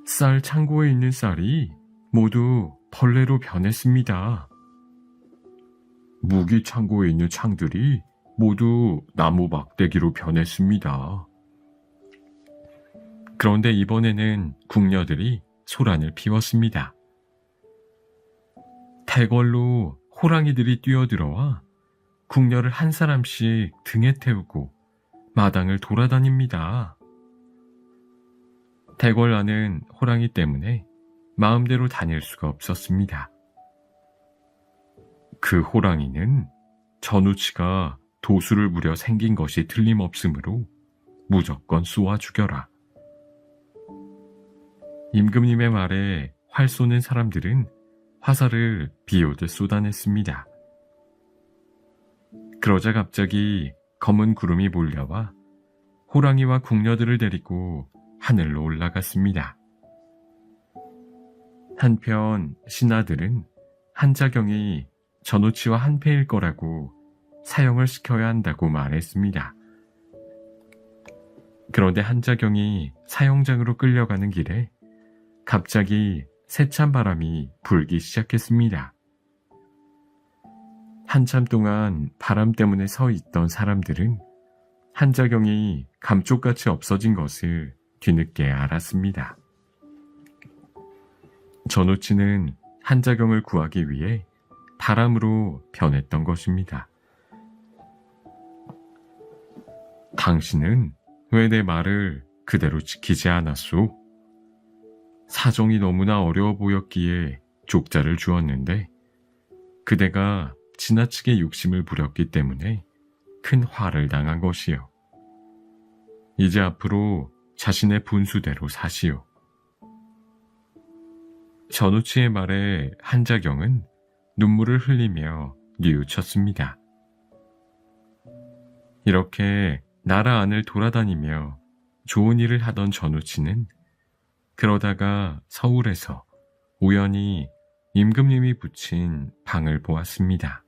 쌀 창고에 있는 쌀이 모두 벌레로 변했습니다. 무기 창고에 있는 창들이 모두 나무 막대기로 변했습니다. 그런데 이번에는 궁녀들이 소란을 피웠습니다. 대궐로 호랑이들이 뛰어들어와 궁녀를 한 사람씩 등에 태우고 마당을 돌아다닙니다. 대궐 안은 호랑이 때문에 마음대로 다닐 수가 없었습니다. 그 호랑이는 전우치가 도수를 부려 생긴 것이 틀림없으므로 무조건 쏘아 죽여라. 임금님의 말에 활 쏘는 사람들은 화살을 비오듯 쏟아냈습니다. 그러자 갑자기 검은 구름이 몰려와 호랑이와 궁녀들을 데리고 하늘로 올라갔습니다. 한편 신하들은 한자경이 전우치와 한패일 거라고 사형을 시켜야 한다고 말했습니다. 그런데 한자경이 사형장으로 끌려가는 길에 갑자기 세찬 바람이 불기 시작했습니다. 한참 동안 바람 때문에 서 있던 사람들은 한자경이 감쪽같이 없어진 것을 뒤늦게 알았습니다. 전우치는 한자경을 구하기 위해 바람으로 변했던 것입니다. 당신은 왜 내 말을 그대로 지키지 않았소? 사정이 너무나 어려워 보였기에 족자를 주었는데 그대가 지나치게 욕심을 부렸기 때문에 큰 화를 당한 것이요. 이제 앞으로 자신의 분수대로 사시오. 전우치의 말에 한자경은 눈물을 흘리며 뉘우쳤습니다. 이렇게 나라 안을 돌아다니며 좋은 일을 하던 전우치는 그러다가 서울에서 우연히 임금님이 붙인 방을 보았습니다.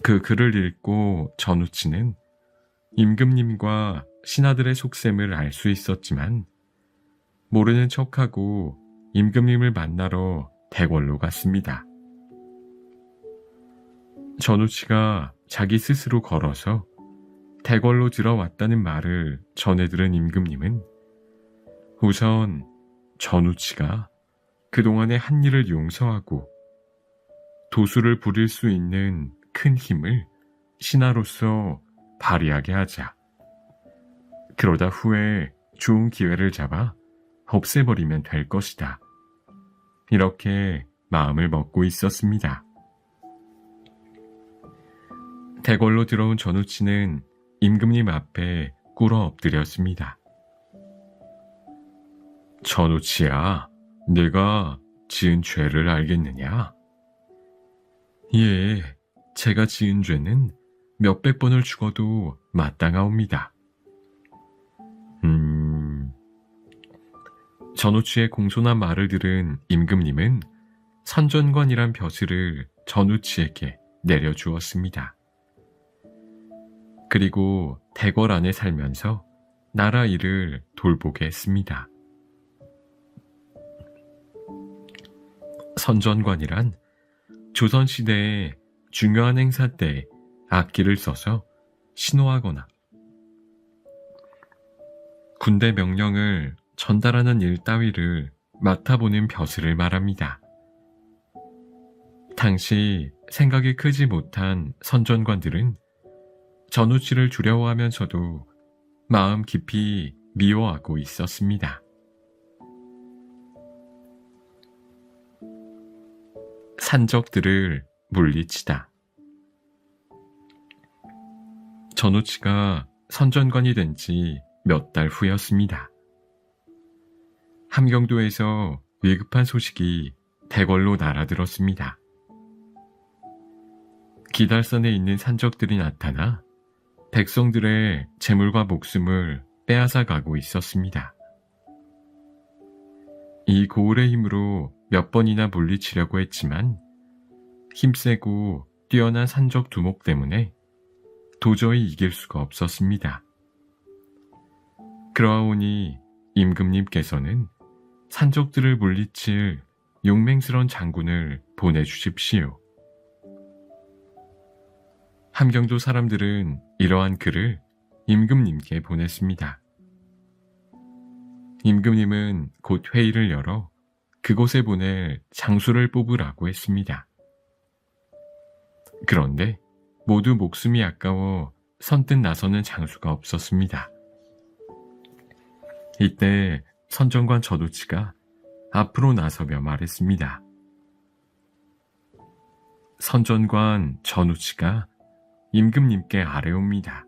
그 글을 읽고 전우치는 임금님과 신하들의 속셈을 알 수 있었지만 모르는 척하고 임금님을 만나러 대궐로 갔습니다. 전우치가 자기 스스로 걸어서 대궐로 들어왔다는 말을 전해 들은 임금님은 우선 전우치가 그동안의 한 일을 용서하고 도수를 부릴 수 있는 큰 힘을 신하로서 발휘하게 하자. 그러다 후에 좋은 기회를 잡아 없애버리면 될 것이다. 이렇게 마음을 먹고 있었습니다. 대궐로 들어온 전우치는 임금님 앞에 꿇어 엎드렸습니다. 전우치야, 내가 지은 죄를 알겠느냐? 예, 제가 지은 죄는 몇백 번을 죽어도 마땅하옵니다. 전우치의 공손한 말을 들은 임금님은 선전관이란 벼슬을 전우치에게 내려주었습니다. 그리고 대궐 안에 살면서 나라 일을 돌보게 했습니다. 선전관이란 조선시대의 중요한 행사 때 악기를 써서 신호하거나 군대 명령을 전달하는 일 따위를 맡아보는 벼슬을 말합니다. 당시 생각이 크지 못한 선전관들은 전우치를 두려워하면서도 마음 깊이 미워하고 있었습니다. 산적들을 물리치다. 전우치가 선전관이 된 지 몇 달 후였습니다. 함경도에서 위급한 소식이 대궐로 날아들었습니다. 기달산에 있는 산적들이 나타나 백성들의 재물과 목숨을 빼앗아 가고 있었습니다. 이 고을의 힘으로 몇 번이나 물리치려고 했지만 힘세고 뛰어난 산적 두목 때문에 도저히 이길 수가 없었습니다. 그러하오니 임금님께서는 산적들을 물리칠 용맹스런 장군을 보내주십시오. 함경도 사람들은 이러한 글을 임금님께 보냈습니다. 임금님은 곧 회의를 열어 그곳에 보낼 장수를 뽑으라고 했습니다. 그런데 모두 목숨이 아까워 선뜻 나서는 장수가 없었습니다. 이때 선정관 전우치가 앞으로 나서며 말했습니다. 선전관 전우치가 임금님께 아뢰옵니다.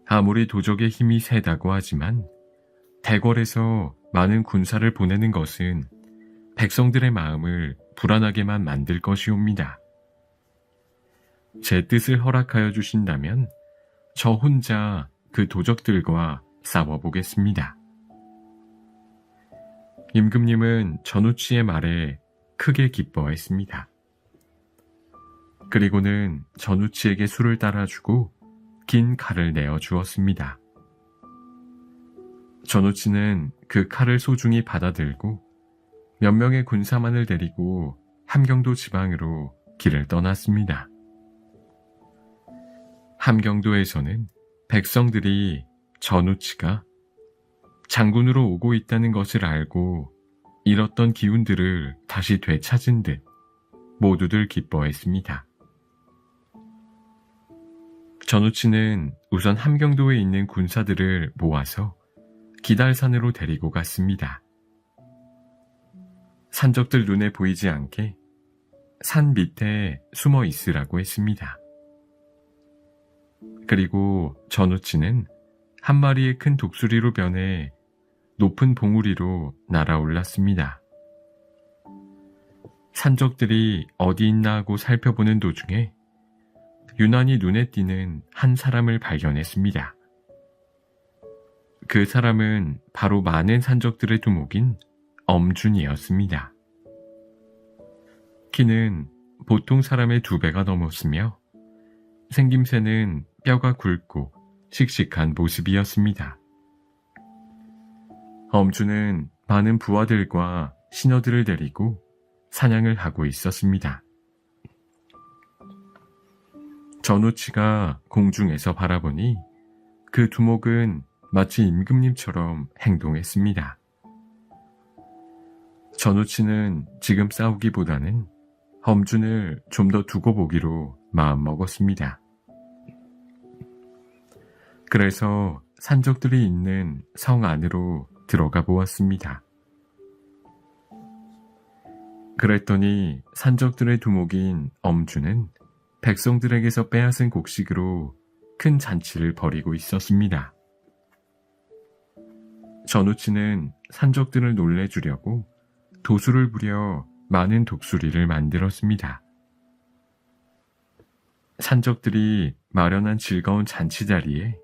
아무리 도적의 힘이 세다고 하지만 대궐에서 많은 군사를 보내는 것은 백성들의 마음을 불안하게만 만들 것이옵니다. 제 뜻을 허락하여 주신다면 저 혼자 그 도적들과 싸워보겠습니다. 임금님은 전우치의 말에 크게 기뻐했습니다. 그리고는 전우치에게 술을 따라주고 긴 칼을 내어 주었습니다. 전우치는 그 칼을 소중히 받아들고 몇 명의 군사만을 데리고 함경도 지방으로 길을 떠났습니다. 함경도에서는 백성들이 전우치가 장군으로 오고 있다는 것을 알고 잃었던 기운들을 다시 되찾은 듯 모두들 기뻐했습니다. 전우치는 우선 함경도에 있는 군사들을 모아서 기달산으로 데리고 갔습니다. 산적들 눈에 보이지 않게 산 밑에 숨어 있으라고 했습니다. 그리고 전우치는 한 마리의 큰 독수리로 변해 높은 봉우리로 날아올랐습니다. 산적들이 어디 있나 하고 살펴보는 도중에 유난히 눈에 띄는 한 사람을 발견했습니다. 그 사람은 바로 많은 산적들의 두목인 엄준이었습니다. 키는 보통 사람의 2배가 넘었으며 생김새는 뼈가 굵고 씩씩한 모습이었습니다. 엄준은 많은 부하들과 신하들을 데리고 사냥을 하고 있었습니다. 전우치가 공중에서 바라보니 그 두목은 마치 임금님처럼 행동했습니다. 전우치는 지금 싸우기보다는 엄준을 좀 더 두고 보기로 마음먹었습니다. 그래서 산적들이 있는 성 안으로 들어가 보았습니다. 그랬더니 산적들의 두목인 엄준은 백성들에게서 빼앗은 곡식으로 큰 잔치를 벌이고 있었습니다. 전우치는 산적들을 놀래주려고 도수를 부려 많은 독수리를 만들었습니다. 산적들이 마련한 즐거운 잔치 자리에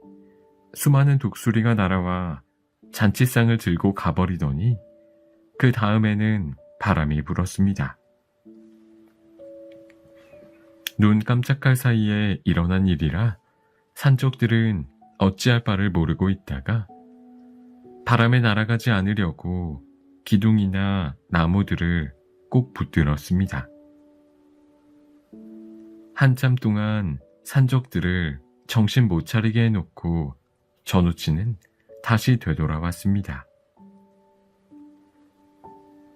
수많은 독수리가 날아와 잔치상을 들고 가버리더니 그 다음에는 바람이 불었습니다. 눈 깜짝할 사이에 일어난 일이라 산적들은 어찌할 바를 모르고 있다가 바람에 날아가지 않으려고 기둥이나 나무들을 꼭 붙들었습니다. 한참 동안 산적들을 정신 못 차리게 해놓고 전우치는 다시 되돌아왔습니다.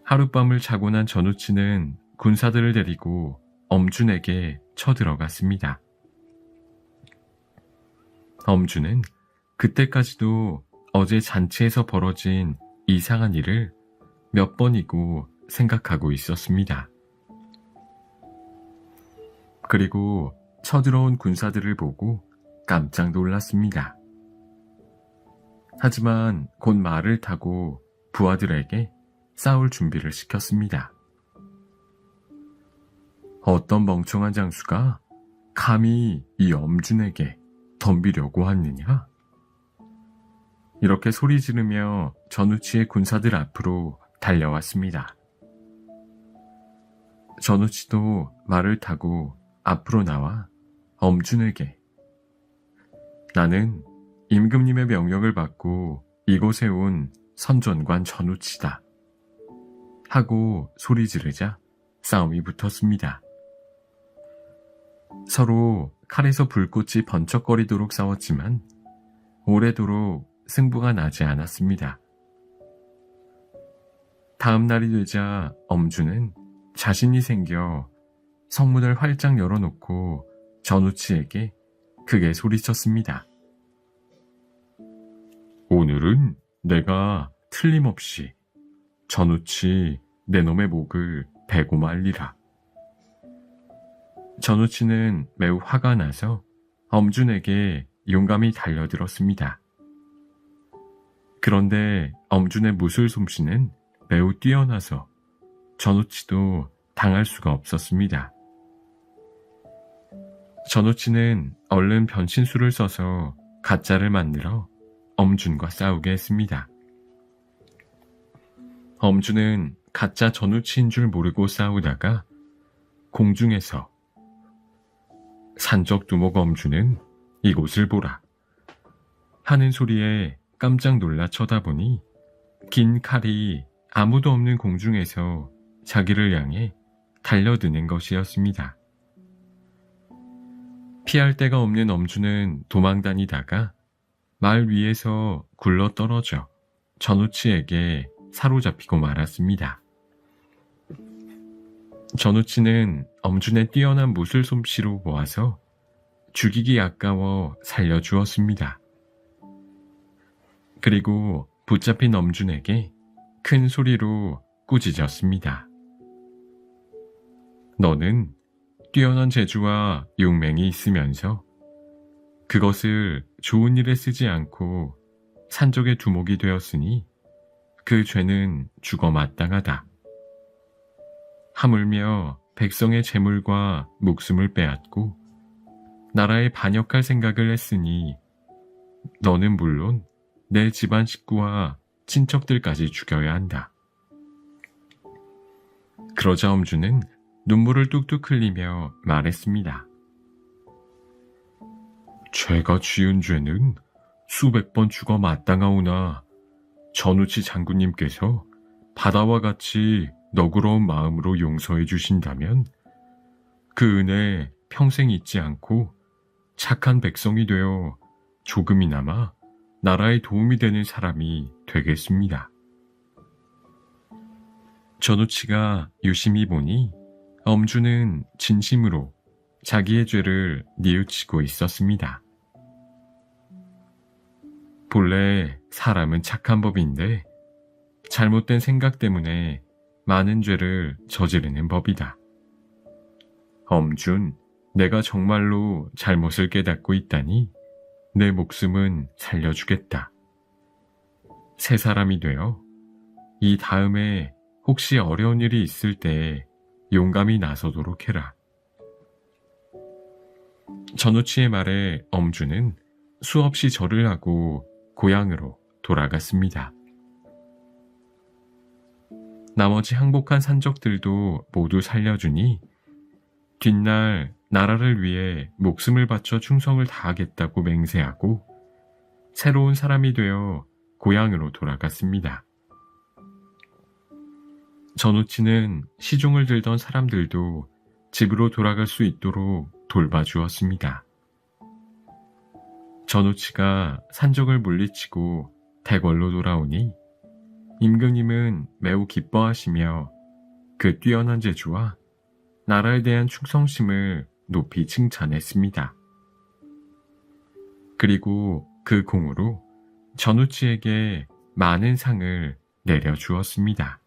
하룻밤을 자고 난 전우치는 군사들을 데리고 엄준에게 쳐들어갔습니다. 엄준은 그때까지도 어제 잔치에서 벌어진 이상한 일을 몇 번이고 생각하고 있었습니다. 그리고 쳐들어온 군사들을 보고 깜짝 놀랐습니다. 하지만 곧 말을 타고 부하들에게 싸울 준비를 시켰습니다. 어떤 멍청한 장수가 감히 이 엄준에게 덤비려고 하느냐? 이렇게 소리 지르며 전우치의 군사들 앞으로 달려왔습니다. 전우치도 말을 타고 앞으로 나와 엄준에게 나는 임금님의 명령을 받고 이곳에 온 선전관 전우치다. 하고 소리 지르자 싸움이 붙었습니다. 서로 칼에서 불꽃이 번쩍거리도록 싸웠지만 오래도록 승부가 나지 않았습니다. 다음 날이 되자 엄주는 자신이 생겨 성문을 활짝 열어놓고 전우치에게 크게 소리쳤습니다. 오늘은 내가 틀림없이 전우치 내 놈의 목을 베고 말리라. 전우치는 매우 화가 나서 엄준에게 용감히 달려들었습니다. 그런데 엄준의 무술 솜씨는 매우 뛰어나서 전우치도 당할 수가 없었습니다. 전우치는 얼른 변신술을 써서 가짜를 만들어 엄준과 싸우게 했습니다. 엄준은 가짜 전우치인 줄 모르고 싸우다가 공중에서 산적두목 엄준은 이곳을 보라 하는 소리에 깜짝 놀라 쳐다보니 긴 칼이 아무도 없는 공중에서 자기를 향해 달려드는 것이었습니다. 피할 데가 없는 엄준은 도망다니다가 말 위에서 굴러 떨어져 전우치에게 사로잡히고 말았습니다. 전우치는 엄준의 뛰어난 무술 솜씨로 모아서 죽이기 아까워 살려주었습니다. 그리고 붙잡힌 엄준에게 큰 소리로 꾸짖었습니다. 너는 뛰어난 재주와 용맹이 있으면서 그것을 좋은 일에 쓰지 않고 산적의 두목이 되었으니 그 죄는 죽어 마땅하다. 하물며 백성의 재물과 목숨을 빼앗고 나라에 반역할 생각을 했으니 너는 물론 내 집안 식구와 친척들까지 죽여야 한다. 그러자 엄주는 눈물을 뚝뚝 흘리며 말했습니다. 죄가 지은 죄는 수백 번 죽어 마땅하오나 전우치 장군님께서 바다와 같이 너그러운 마음으로 용서해 주신다면 그 은혜 평생 잊지 않고 착한 백성이 되어 조금이나마 나라에 도움이 되는 사람이 되겠습니다. 전우치가 유심히 보니 엄주는 진심으로 자기의 죄를 뉘우치고 있었습니다. 본래 사람은 착한 법인데 잘못된 생각 때문에 많은 죄를 저지르는 법이다. 엄준, 내가 정말로 잘못을 깨닫고 있다니 내 목숨은 살려주겠다. 새 사람이 되어 이 다음에 혹시 어려운 일이 있을 때 용감히 나서도록 해라. 전우치의 말에 엄주는 수없이 절을 하고 고향으로 돌아갔습니다. 나머지 항복한 산적들도 모두 살려주니 뒷날 나라를 위해 목숨을 바쳐 충성을 다하겠다고 맹세하고 새로운 사람이 되어 고향으로 돌아갔습니다. 전우치는 시종을 들던 사람들도 집으로 돌아갈 수 있도록 돌봐주었습니다. 전우치가 산적을 물리치고 대궐로 돌아오니 임금님은 매우 기뻐하시며 그 뛰어난 재주와 나라에 대한 충성심을 높이 칭찬했습니다. 그리고 그 공으로 전우치에게 많은 상을 내려주었습니다.